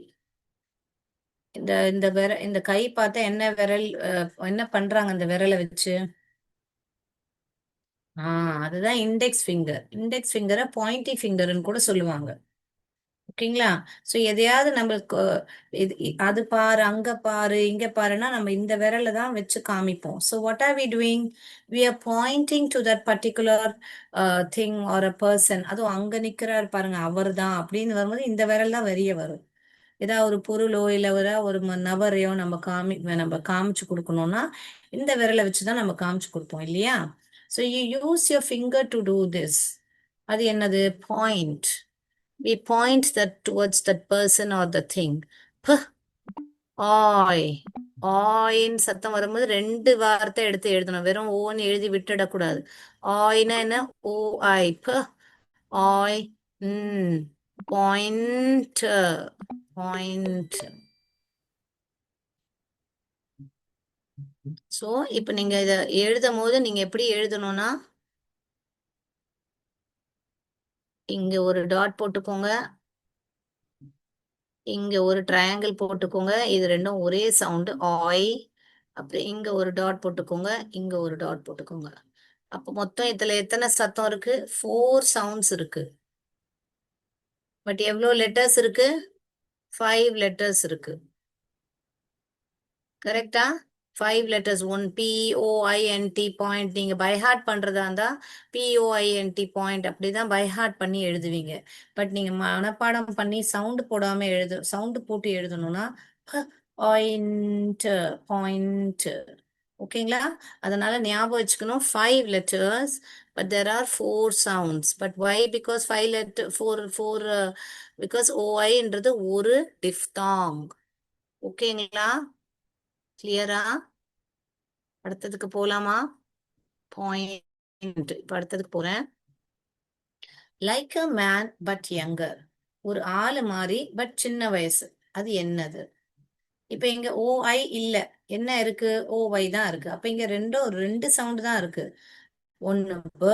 இந்த கை பார்த்தா என்ன விரல், என்ன பண்றாங்க அந்த விரலை வச்சு? அதுதான் இண்டெக்ஸ் ஃபிங்கர். இண்டெக்ஸ் ஃபிங்கரை பாயிண்டி ஃபிங்கர்னு கூட சொல்லுவாங்க. ஓகேங்களா? ஸோ எதையாவது நம்மளுக்கு அது பாரு, அங்க பாரு, இங்க பாருன்னா நம்ம இந்த விரலை தான் வச்சு காமிப்போம். So what are we doing? We are pointing to that particular thing or a person. அதுவும் அங்க நிக்கிறாரு பாருங்க, அவர் தான் அப்படின்னு வரும்போது இந்த விரல் தான் வெளிய வரும். ஏதாவது ஒரு பொருளோ இல்ல ஒரு நபரையோ நம்ம காமிச்சு கொடுக்கணும்னா இந்த விரலை வச்சுதான் நம்ம காமிச்சு கொடுப்போம் இல்லையா? So you use your finger to do this. அது என்னது? Point. We point that towards that person or the thing. P, ஆய். ஆயின்னு சத்தம் வரும்போது ரெண்டு வார்த்தை எடுத்து எழுதணும். வெறும் ஓன்னு எழுதி விட்டுடக்கூடாது. ஆய்னா என்ன? ஓ ஐ. ப, ஆய். ம். பாயிண்ட். பாயிண்ட். ஸோ இப்போ நீங்க இதை எழுதும் போது நீங்க எப்படி எழுதணும்னா, இங்க ஒரு டாட் போட்டுக்கோங்க, இங்க ஒரு ட்ரையாங்கிள் போட்டுக்கோங்க. இது ரெண்டும் ஒரே சவுண்டு ஆய். அப்புறம் இங்க ஒரு டாட் போட்டுக்கோங்க, இங்க ஒரு டாட் போட்டுக்கோங்க. அப்போ மொத்தம் இதுல எத்தனை சத்தம் இருக்கு? 4 சவுண்ட்ஸ் இருக்கு. பட் எவ்வளோ லெட்டர்ஸ் இருக்கு? 5 லெட்டர்ஸ் இருக்கு. கரெக்டா? 5 லெட்டர்ஸ். One POINT point. நீங்க பைஹார்ட் பண்றதா இருந்தா POINT பாயிண்ட் அப்படிதான் பைஹார்ட் பண்ணி எழுதுவீங்க. பட் நீங்க மனப்பாடம் பண்ணி சவுண்ட் போட்டு எழுதணும்னா பாயிண்ட். பாயிண்ட். ஓகேங்களா? அதனால ஞாபகம் வச்சுக்கணும், 5 letters but there are 4 sounds. But why? Because 5 letter 4 because OIன்றது ஒரு டிஃப்தாங். ஓகேங்களா? கிளியரா? அடுத்ததுக்கு போலாமா? பாயிண்ட். இப்ப அடுத்ததுக்கு போறேன். Like a man but younger. ஒரு ஆளு மாதிரி பட் சின்ன வயசு. அது என்னது? இப்ப இங்க OI இல்ல. என்ன இருக்கு? OY தான் இருக்கு. அப்ப இங்க ரெண்டு சவுண்ட் தான் இருக்கு. ஒன்னு ப,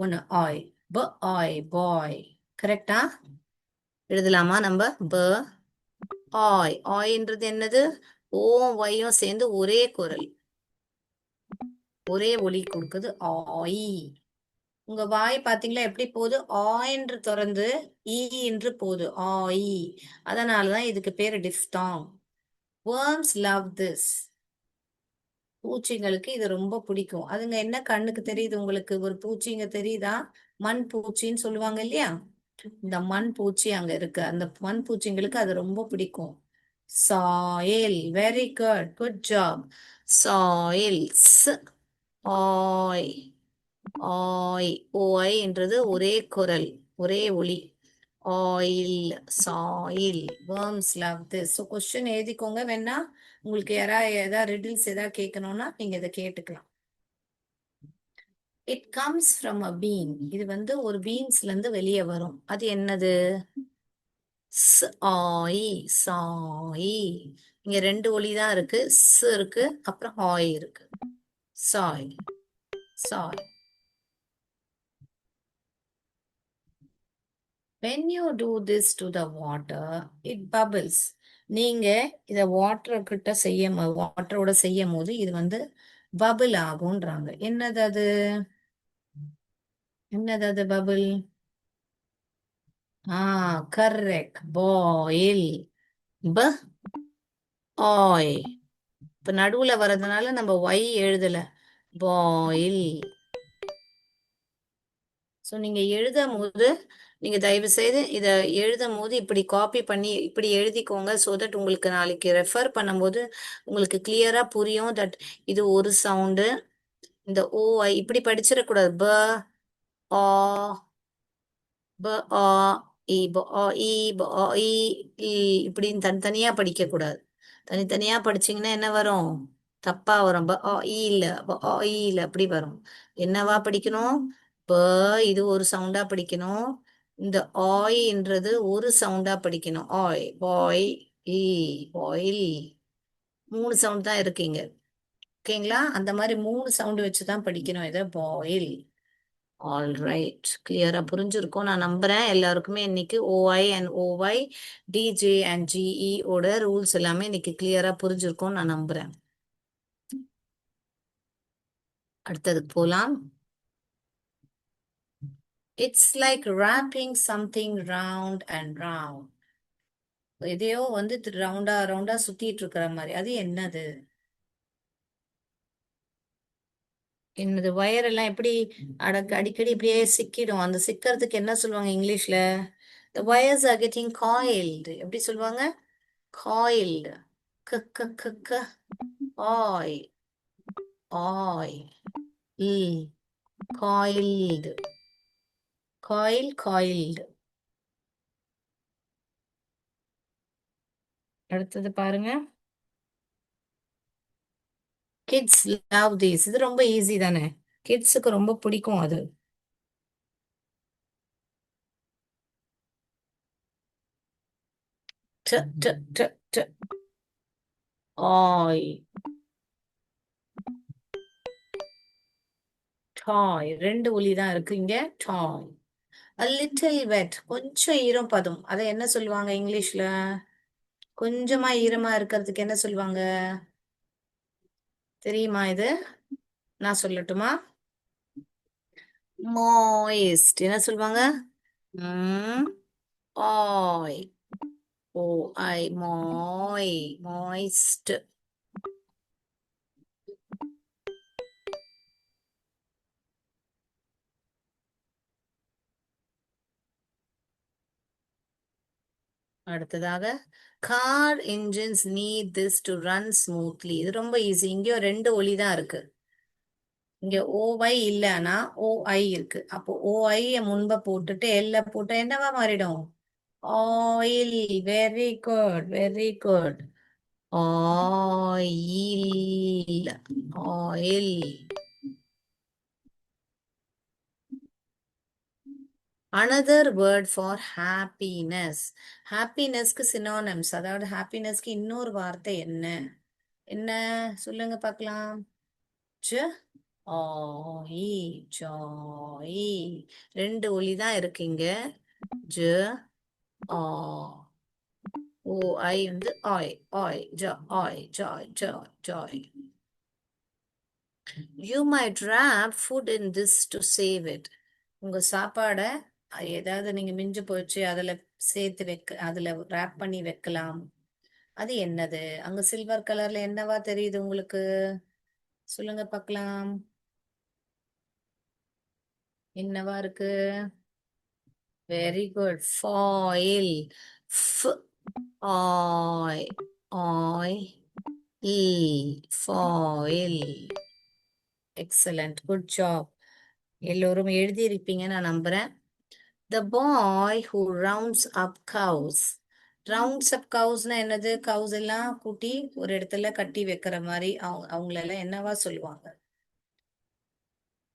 ஒன்னு ஆய். ப ஆய், பாய். கரெக்டா? எழுதலாமா நம்ம? ப ஆய். ஆய்ன்றது என்னது? ஓம் ஒய்யும் சேர்ந்து ஒரே குரல், ஒரே ஒலி கொடுக்குது. ஆய். உங்க வாய் பாத்தீங்களா எப்படி போகுது? ஆயின்று திறந்து ஈ என்று போகுது. ஆய். அதனாலதான் இதுக்கு பேரு டிஃப்தாங். worms love this. பூச்சிங்களுக்கு இது ரொம்ப பிடிக்கும். அதுங்க என்ன கண்ணுக்கு தெரியுது உங்களுக்கு? ஒரு பூச்சிங்க தெரியுதா? மண் பூச்சின்னு சொல்லுவாங்க இல்லையா? இந்த மண் பூச்சி அங்க இருக்கு. அந்த மண் பூச்சிங்களுக்கு அது ரொம்ப பிடிக்கும். Soil. Very good. Good job. Soils. ஆய். ஆய். ஓய் என்றது ஒரே குரல், ஒரே ஒலி. Oil. Soil. worms love this. So question எழுதிக்கோங்க. வேணா உங்களுக்கு ஏதாவது ரிடில்ஸ் ஏதாவது கேட்கணும்னா நீங்க இதை கேட்டுக்கலாம். It comes from a been. இது வந்து ஒரு பீன்ஸ்ல இருந்து வெளியே வரும். அது என்னது? ஆய். சாய். இங்க ரெண்டு ஒலி தான் இருக்கு. இருக்கு, அப்புறம் ஆய் இருக்கு. Sai. Sai. when you do this to the water it bubbles. நீங்க இத வாட்டரோட செய்யும் போது இது வந்து பபிள் ஆகும்ன்றாங்க. என்னது அது? என்னது அது பபிள்? கரெக்ட். பாயில். ப ஆய். இப்ப நடுவுல வர்றதுனால நம்ம ஒய் எழுதல. பாயில். ஸோ நீங்க எழுதும் போது நீங்க தயவு செய்து இதை எழுதும் போது இப்படி காப்பி பண்ணி இப்படி எழுதிக்கோங்க. ஸோ தட் உங்களுக்கு நாளைக்கு ரெஃபர் பண்ணும்போது உங்களுக்கு கிளியரா புரியும். தட் இது ஒரு சவுண்டு. இந்த ஓ இப்படி படிச்சிடக்கூடாது. ப ஆ, ப ஆ இ, ப ஆ இ, ப ஆ இ, இ இப்படின்னு தனித்தனியா படிக்க கூடாது. தனித்தனியா படிச்சீங்கன்னா என்ன வரும்? தப்பா வரும். ப ஆ இ இல்ல, ப ஆ இ இல்ல, அப்படி வரும். என்னவா படிக்கணும்? ப இது ஒரு சவுண்டா படிக்கணும். இந்த ஆய்ன்றது ஒரு சவுண்டா படிக்கணும். ஆய். பாய். இ. பாயில். 3 சவுண்ட் தான் இருக்கீங்க. ஓகேங்களா? அந்த மாதிரி 3 சவுண்ட் வச்சுதான் படிக்கணும் இதை. பாயில். ஆல் ரைட், கிளியரா புரிஞ்சிருக்கும் நான் நம்புறேன். எல்லாருக்குமே இன்னைக்கு OI and OY, DJ and GE ஓட ரூல்ஸ் எல்லாமே இன்னைக்கு கிளியரா புரிஞ்சிருக்கும் நான் நம்புறேன். அடுத்ததுக்கு போலாம். It's like wrapping something round and round. எதையோ வந்து ரவுண்டா ரவுண்டா சுத்திட்டு இருக்கிற மாதிரி, அது என்னது? என்னது? வயர் எல்லாம் எப்படி அடிக்கடி இப்படியே சிக்கிடும். அந்த சிக்கிறதுக்கு என்ன சொல்லுவாங்க இங்கிலீஷ்ல? The wires are getting coiled. எப்படி சொல்லுவாங்க? Coiled. க க க க ஆய் ஆய் இல் coiled. coiled. அடுத்தது பாருங்க. Kids love this. இது ரொம்ப ஈஸி தானே, கிட்ஸுக்கு ரொம்ப பிடிக்கும் அது. ட ட ட ட ஆய் டாய். ரெண்டு ஒலி தான் இருக்கு இங்க. டாய். a little wet. கொஞ்சம் ஈரப்பதம். அதை என்ன சொல்லுவாங்க இங்கிலீஷ்ல? கொஞ்சமா ஈரமா இருக்கிறதுக்கு என்ன சொல்லுவாங்க தெரியுமா இது? நான் சொல்லட்டுமா? moist. என்ன சொல்லுவாங்க? ம் ஆய் ஓ ஐ மோய் moist. அடுத்ததாக, car engines need this to run smoothly. இது ரொம்ப ஈஸி. இங்கேயும் ரெண்டு ஒலி தான் இருக்கு. இங்க ஓஒய் இல்லைன்னா ஓஐ இருக்கு. அப்போ ஓஐ முன்ப போட்டுட்டு எல்ல போட்டா என்னவா மாறிடும்? Oil. Very good, very good. Oil oil. Another word for happiness. ஹாப்பினஸ்க்கு சினோனிம்ஸ், அதாவது ஹாப்பினஸ்க்கு இன்னொரு வார்த்தை என்ன? என்ன சொல்லுங்க பார்க்கலாம். ஜ ஆயி ஜாயி. ரெண்டு ஒலி தான் இருக்கு இங்க. ஜ ஆ ஓ ஐ வந்து ஆய் ஆய் ஜா ஆய் Joy Joy Joy. You might wrap food in this to save it. உங்க சாப்பாடை ஏதாவது நீங்க மிஞ்சு போச்சு அதுல சேர்த்து வைக்க, அதுல ரேப் பண்ணி வைக்கலாம். அது என்னது? அங்க சில்வர் கலர்ல என்னவா தெரியுது உங்களுக்கு? சொல்லுங்க பார்க்கலாம். என்னவா இருக்கு? Very good, foil. ஆய் ஆய் ஃபாயில். Excellent, good job. எல்லோரும் எழுதியிருப்பீங்க நான் நம்புறேன். The boy who rounds up cows. rounds up cowsனா என்னது? கவுஸ் எல்லாம் கூட்டி ஒரு இடத்துல கட்டி வைக்கிற மாதிரி அவங்களெல்லாம் என்னவா சொல்லுவாங்க?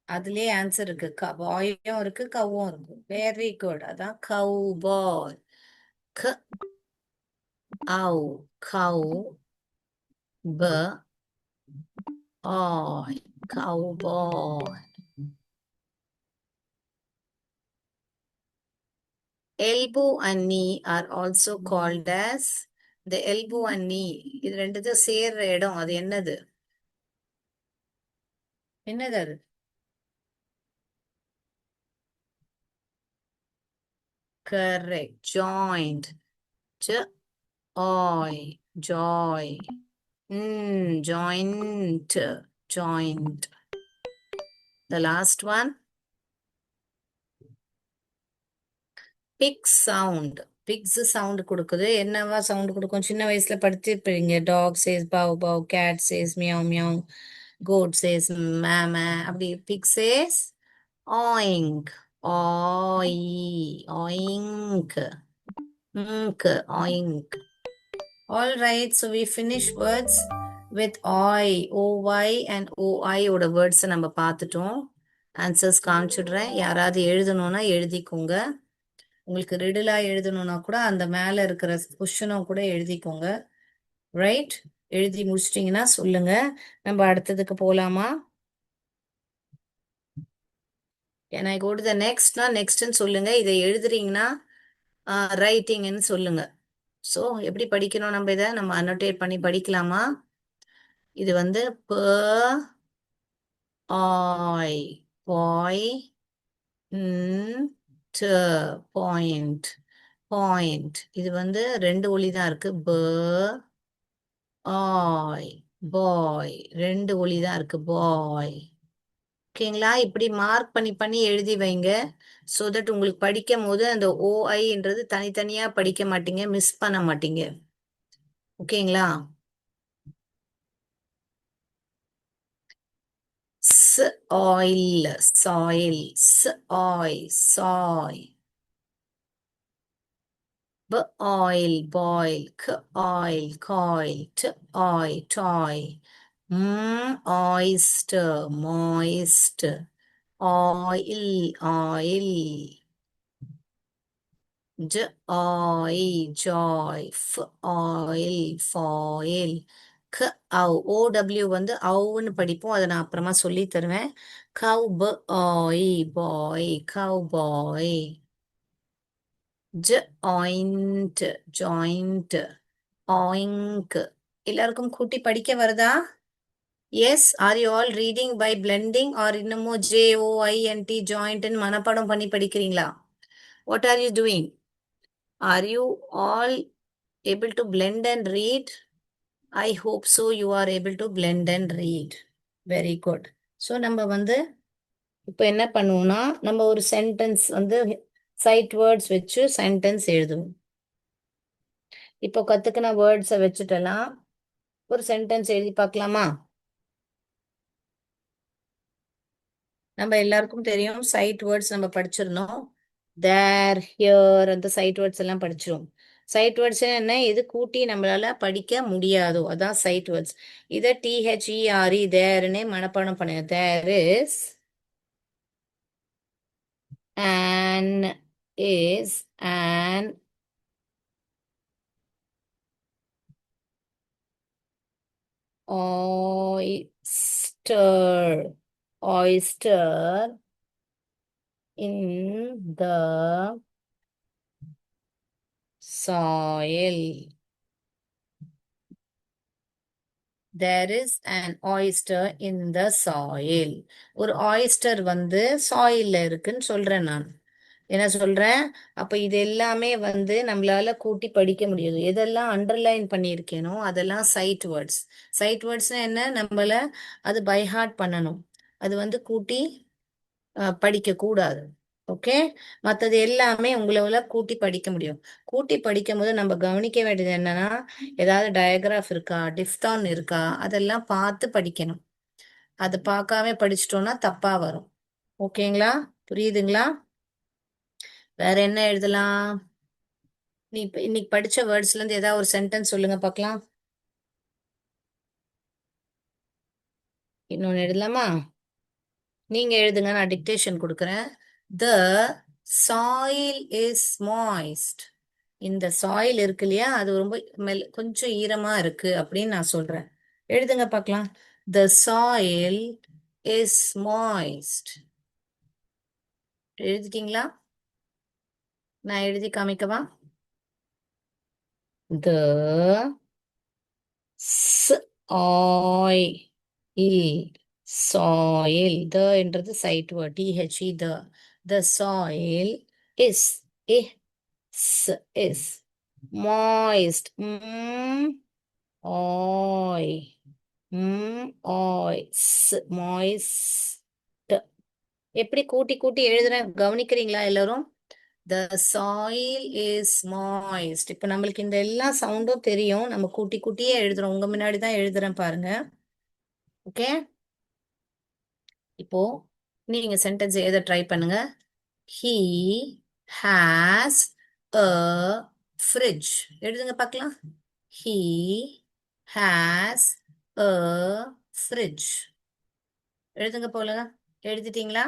அதுலயே ஆன்சர் இருக்கு. பாயும் இருக்கு, கவ்வும் இருக்கு. வெரி குட், அதான் கவ் பாய். க ஆவ் கவ் ப ஆய் கவ் பாய். elbow and knee are also called as. the elbow and knee இது ரெண்டுத்தையும் சேர்ற இடம், அது என்னது? என்னது அது? Correct, joint. ஜ ஆய் joy. joint. joint. the last one, pig sound. Pigs sound கொடுக்குது. என்னவா சவுண்ட் கொடுக்கும்? சின்ன வயசுல படிச்சிருப்பீங்க. Dog says bow bow, cat says meow meow, goat says மே மே. அப்படி பிக் சேஸ் ஆயிங்க். ஆயி oink. Oink. All right, so we finish words with oi, OY and ஓஐ ஓட வேர்ட்ஸை நம்ம பார்த்துட்டோம். ஆன்சர்ஸ் காமிச்சிடுறேன். யாராவது எழுதணும்னா எழுதிக்கோங்க. உங்களுக்கு ரிடிலா எழுதணும்னா கூட அந்த மேல இருக்கிற கொஸ்டினும் கூட எழுதிக்கோங்க. ரைட், எழுதி முடிச்சிட்டிங்கன்னா சொல்லுங்க. நம்ம அடுத்ததுக்கு போலாமா? Can I go to the nextனா நெக்ஸ்ட்னு சொல்லுங்க. இதை எழுதுறீங்கன்னா ரைட்டிங்னு சொல்லுங்க. ஸோ எப்படி படிக்கணும்? நம்ம இதை நம்ம அனோட்டேட் பண்ணி படிக்கலாமா? இது வந்து ப ஆய் பாய் பாயிண்ட் பாயிண்ட். இது வந்து ரெண்டு ஒலி தான் இருக்கு. ப ஆய் பாய், ரெண்டு ஒலி தான் இருக்கு. பாய். ஓகேங்களா? இப்படி மார்க் பண்ணி பண்ணி எழுதி வைங்க. ஸோ தட் உங்களுக்கு படிக்கும் போது அந்த ஓஐன்றது தனித்தனியா படிக்க மாட்டீங்க, மிஸ் பண்ண மாட்டீங்க. ஓகேங்களா? ஸ் ஆயில் சாயில், ஸ் ஆய் Sai. B oil boil, k oil coil, t oil toy. Oyster moist, oil oil. J oil joy, f oil foil. க அவ் ஓடபிள்யூ வந்து அவுன்னு படிப்போம். அதை நான் அப்புறமா சொல்லி தருவேன். கவ் ப ஆய் பாய், கவ் பாய். Joint joint, ஆயிங்க். எல்லாருக்கும் கூட்டி படிக்க வருதா? Yes. Are you all reading by blending or இன்னமும் ஜேஓஐஎன்டி ஜாயிண்ட்னு மனப்பாடம் பண்ணி படிக்கிறீங்களா? What are you doing? Are you all able to blend and read? I hope so you are able to blend and read. Very good. So நம்ம வந்து இப்போ என்ன பண்ணுவோம்னா, நம்ம ஒரு சென்டென்ஸ் வந்து சைட் வேர்ட்ஸ் வச்சு சென்டென்ஸ் எழுதுவோம். இப்போ கத்துக்கின வேர்ட்ஸை வச்சுட்டெல்லாம் ஒரு சென்டென்ஸ் எழுதி பார்க்கலாமா? நம்ம எல்லாருக்கும் தெரியும் சைட் வேர்ட்ஸ் நம்ம படிச்சிருந்தோம். தேர், ஹியர், அந்த சைட் வேர்ட்ஸ் எல்லாம் படிச்சிரும். சைட் வேர்ட்ஸ் என்ன? எது கூட்டி நம்மளால படிக்க முடியாதோ அதான் சைட் வேர்ட்ஸ். இதை டிஹெச்இஆர்இ தேர்னே மனப்பாடம் பண்ணுங்க. There is an, is an, oyster, oyster in the soil. There is an oyster in the soil. ஒரு ஆயிஸ்டர் வந்து சாயில்ல இருக்குன்னு சொல்றேன் நான். என்ன சொல்றேன்? அப்ப இது எல்லாமே வந்து நம்மளால கூட்டி படிக்க முடியாது. எதெல்லாம் அண்டர்லைன் பண்ணியிருக்கேனோ அதெல்லாம் சைட் வேர்ட்ஸ். சைட் வேர்ட்ஸ்னா என்ன? நம்மள அது பை ஹார்ட் பண்ணணும். அது வந்து கூட்டி படிக்க கூடாது. ஓகே. மற்றது எல்லாமே உங்களால கூட்டி படிக்க முடியும். கூட்டி படிக்கும் போது நம்ம கவனிக்க வேண்டியது என்னன்னா, ஏதாவது டயக்ராஃப் இருக்கா, டிஃப்தான் இருக்கா, அதெல்லாம் பார்த்து படிக்கணும். அது பார்க்காம படிச்சிட்டோம்னா தப்பா வரும். ஓகேங்களா? புரியுதுங்களா? வேற என்ன எழுதலாம்? நீ இன்னைக்கு படிச்ச வேர்ட்ஸ்ல இருந்து ஏதாவது ஒரு சென்டென்ஸ் சொல்லுங்க பார்க்கலாம். இன்னொன்னு எழுதலாமா? நீங்க எழுதுங்க, நான் டிக்டேஷன் கொடுக்குறேன். த சாயில் இஸ் மாய்ஸ்ட். இந்த சாயில் இருக்கு இல்லையா, அது ரொம்ப கொஞ்சம் ஈரமா இருக்கு அப்படின்னு நான் சொல்றேன். எழுதுங்க பார்க்கலாம். The soil is moist. எழுதிட்டீங்களா? நான் எழுதி காமிக்கவா? த சாயில், சாயில், த என்றது sight word, THE the. The soil is, is moist, oy, oy, moist. எப்படி கூட்டி கூட்டி எழுதுறேன் கவனிக்கிறீங்களா எல்லாரும்? த சாயில் இஸ் மாய்ஸ்ட். இப்ப நம்மளுக்கு இந்த எல்லா சவுண்டும் தெரியும். நம்ம கூட்டி கூட்டியே எழுதுறோம். உங்க முன்னாடி தான் எழுதுறேன் பாருங்க. ஓகே. இப்போ நீங்க சென்டென்ஸ் எழுத ட்ரை பண்ணுங்க. He has a fridge. எழுதுங்க பார்க்கலாம். He has a fridge. எழுதுங்க போலுங்க. எழுதிட்டீங்களா?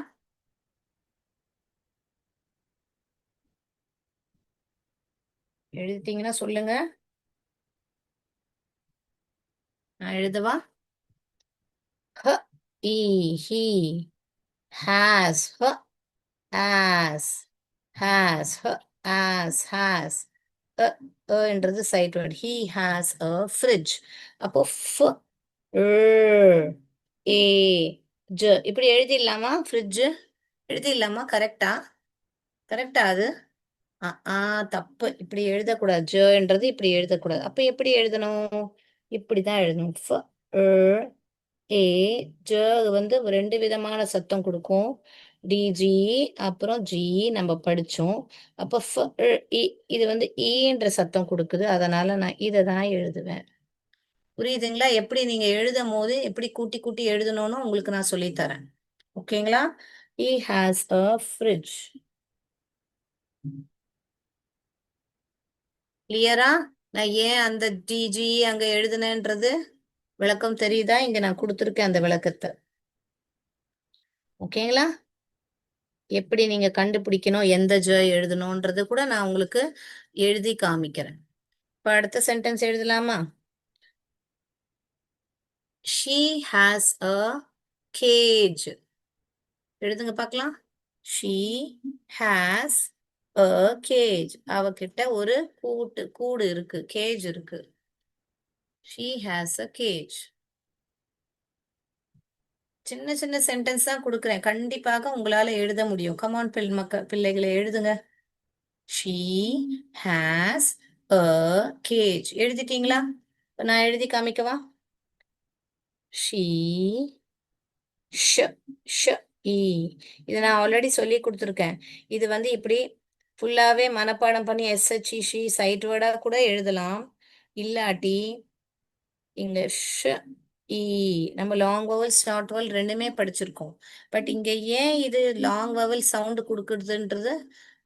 எழுதிட்டீங்கன்னா சொல்லுங்க. நான் எழுதவா? He has, as, has, has. A, என்றது sight word. He has a fridge. அப்போ ஏ இப்படி எழுதிடலாமா? ஃப்ரிட்ஜ் எழுதிடலாமா? கரெக்டா? கரெக்டா அது? தப்பு. இப்படி எழுதக்கூடாது. என்றது இப்படி எழுதக்கூடாது. அப்ப எப்படி எழுதணும்? இப்படிதான் எழுதணும். ஏ ஜ வந்து ரெண்டு விதமான சத்தம் கொடுக்கும். டிஜி அப்புறம் ஜி நம்ம படிச்சோம். அப்ப இது வந்து ஈன்ற சத்தம் கொடுக்குது. அதனால நான் இதை தான் எழுதுவேன். புரியுதுங்களா? எப்படி நீங்க எழுதும் போது எப்படி கூட்டி கூட்டி எழுதணும்னு உங்களுக்கு நான் சொல்லித் தரேன். ஓகேங்களா? He has a fridge. கிளியரா? நான் ஏன் அந்த டிஜி அங்க எழுதுனேன்றது விளக்கம் தெரியுதா? இங்க நான் கொடுத்துருக்கேன் அந்த விளக்கத்தை. ஓகேங்களா? எப்படி நீங்க கண்டுபிடிக்கணும், எந்த எழுதணும்ன்றது கூட நான் உங்களுக்கு எழுதி காமிக்கிறேன். இப்ப அடுத்த சென்டென்ஸ் எழுதலாமா? She has a cage. எழுதுங்க பார்க்கலாம். She has a cage. அவகிட்ட ஒரு கூடு இருக்கு. கேஜ் இருக்கு. She has a cage. சின்ன சின்ன சென்டென்ஸ் தான் கொடுக்குறேன். கண்டிப்பாக உங்களால எழுத முடியும். கமான் பிள்ளைகளை எழுதுங்க. She has a cage. எழுதிட்டீங்களா? நான் எழுதி காமிக்கவா? She ஷ ஷ இ இது நான் ஆல்ரெடி சொல்லி கொடுத்துருக்கேன். இது வந்து இப்படி ஃபுல்லாவே மனப்பாடம் பண்ணி எஸ்ஹெச் ஷி சைட் வேர்டா கூட எழுதலாம். இல்லாட்டி இங்க ஷ இ நம்ம லாங் வவல் ஷார்ட் வவல் ரெண்டுமே படிச்சிருக்கோம். பட் இங்க ஏன் இது லாங் வவல் சவுண்ட் கொடுக்குறதுன்றது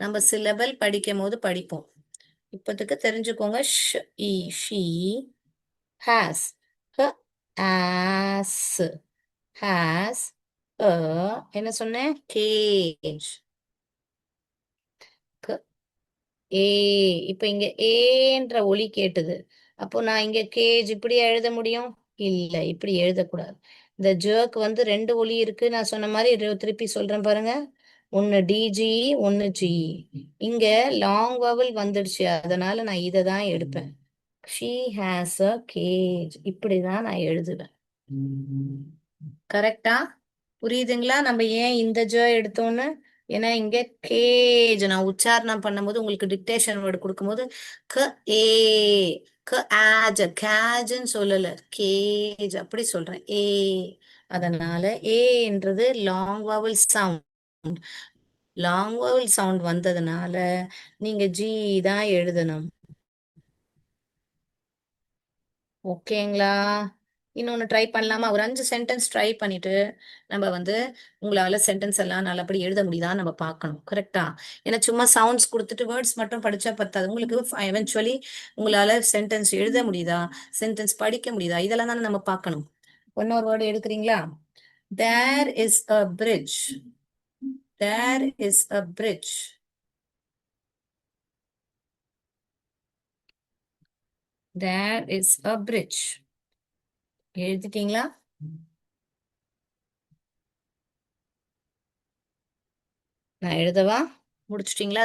நம்ம சிலபல் படிக்கும் போது படிப்போம். இப்போதைக்கு தெரிஞ்சுக்கோங்க. ஷ் இ ஷி ஹாஸ் ஹாஸ் என்ன சொன்னேன்? கேஜ். ஏ இப்ப இங்க ஏன்ற ஒலி கேட்டது. அப்போ நான் இங்க கேஜ் இப்படி எழுத முடியும்? இல்ல, இப்படி எழுதக்கூடாது. இந்த ஜர்க் வந்து ரெண்டு ஒலி இருக்கு. நான் சொன்ன மாதிரி திருப்பி சொல்றேன் பாருங்க. ஒன்னு டிஜி, ஒன்னு ஜி. இங்க லாங் வவல் வந்துடுச்சு. அதனால நான் இதை தான் எடுப்பேன். She has a gauge. இப்படிதான் நான் எழுதுவேன். கரெக்டா? புரியுதுங்களா? நம்ம ஏன் இந்த எடுத்தோன்னு? ஏன்னா இங்க கேஜ் நான் உச்சாரணம் பண்ணும்போது உங்களுக்கு டிக்டேஷன் வேர்டு கொடுக்கும்போது க ஏ கேஜ்ன்னு சொல்லல, கேஜ் அப்படி சொல்றேன். அதனால ஏன்றது long vowel sound. Long vowel sound வந்ததுனால நீங்க ஜி தான் எழுதணும். ஓகேங்களா? இன்னொன்னு ட்ரை பண்ணலாமா? ஒரு 5 சென்டென்ஸ் ட்ரை பண்ணிட்டு நம்ம வந்து உங்களால சென்டென்ஸ் எல்லாம் நல்லபடி எழுத முடியுதான்னு நம்ம பார்க்கணும். கரெக்டா? ஏன்னா சும்மா சவுண்ட்ஸ் கொடுத்துட்டு வேர்ட்ஸ் மட்டும் படிச்சா பத்தாது. உங்களுக்கு எவென்ச்சுவலி உங்களால சென்டென்ஸ் எழுத முடியுதா, சென்டென்ஸ் படிக்க முடியுதா, இதெல்லாம் தானே நம்ம பார்க்கணும். இன்னொரு வேர்டு எடுக்கிறீங்களா? There is a bridge. There is a bridge. There is a bridge. எழுதிட்டீங்களா? நான் எழுதவா? முடிச்சிட்டீங்களா?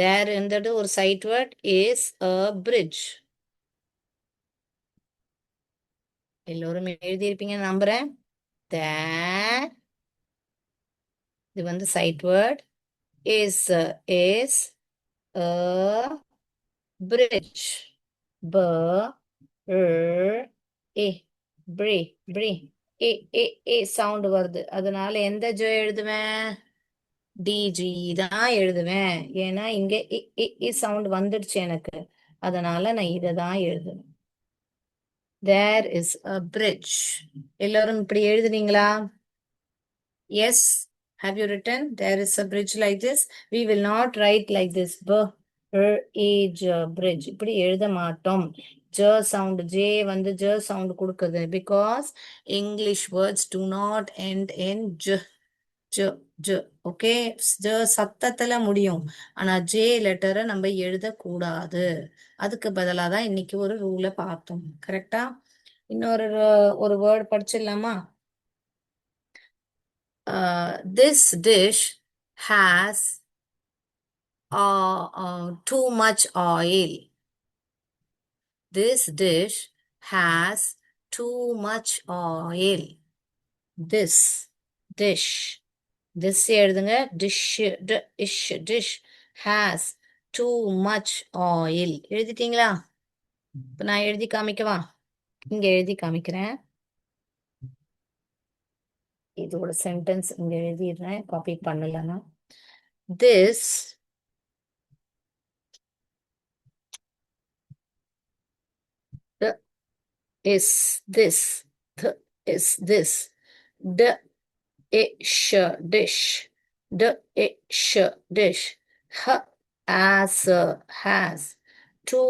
தேர்ன்றது ஒரு sight word. Is a bridge. எல்லோரும் எழுதியிருப்பீங்கன்னு நம்புறேன். தேர் இது வந்து sight word. Is is a bridge. ப ஏ ப்ரி ப்ரி ஏ ஏ ஏ சவுண்ட் வருது. அதனால எந்த எழுதுவேன்? டிஜி தான் எழுதுவேன். ஏன்னா இங்க சவுண்ட் வந்துடுச்சு எனக்கு. அதனால நான் இதை தான் எழுதுவேன். There is a bridge. எல்லாரும் இப்படி எழுதுனீங்களா? Yes. Have you written? There is a bridge like this. We will not write like this. Bridge. இப்படி எழுத மாட்டோம். சவுண்ட் ஜே வந்து சவுண்ட் கொடுக்குது. Because English words do not end in j. Okay, சத்தத்துல முடியும். ஆனா ஜே லெட்டரை நம்ம எழுதக்கூடாது. அதுக்கு பதிலாக தான் இன்னைக்கு ஒரு ரூலை பார்த்தோம். கரெக்டா? இன்னொரு ஒரு word படிச்சிடலாமா? This dish has too much oil. This dish has too much oil. This dish. This எழுதுங்க. Dish. Dish has too much oil. எழுதிட்டீங்களா? இப்போ நான் எழுதி காமிக்கவா? இங்க எழுதி காமிக்கிறேன். இதோட சென்டென்ஸ் இங்க எழுதிடுறேன், காப்பி பண்ணலன்னா. This the is this the is this the ish dish the ish dish h as has two.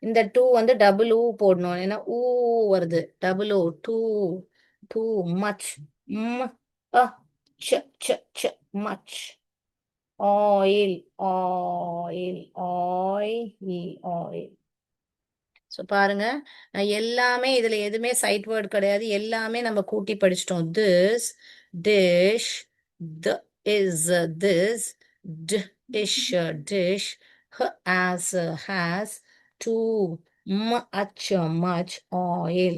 இந்த டூ வந்து டபுள் ஊ போடணும், ஏன்னா ஊ வருது. Double o too too much much oil oil oil oil. So பாருங்க, நான் எல்லாமே இதுல எதுவுமே சைட் வேர்ட் கிடையாது, எல்லாமே நம்ம கூட்டி படிச்சிட்டோம். This dish the is this dish dish as has too much oil.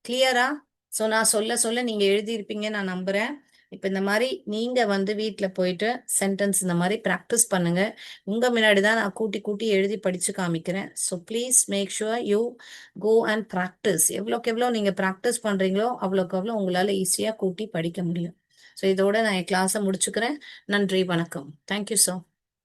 கிளியரா? ஸோ நான் சொல்ல சொல்ல நீங்க எழுதியிருப்பீங்க நான் நம்புறேன். இப்போ இந்த மாதிரி நீங்க வந்து வீட்டில் போயிட்டு சென்டென்ஸ் இந்த மாதிரி ப்ராக்டிஸ் பண்ணுங்க. உங்க முன்னாடி தான் நான் கூட்டி கூட்டி எழுதி படிச்சு காமிக்கிறேன். So please make sure you go and practice. எவ்வளோக்கு எவ்வளோ நீங்க ப்ராக்டிஸ் பண்றீங்களோ அவ்வளோக்கு அவ்வளோ உங்களால ஈஸியாக கூட்டி படிக்க முடியும். ஸோ இதோட நான் என் கிளாஸை முடிச்சுக்கிறேன். நன்றி, வணக்கம். Thank you so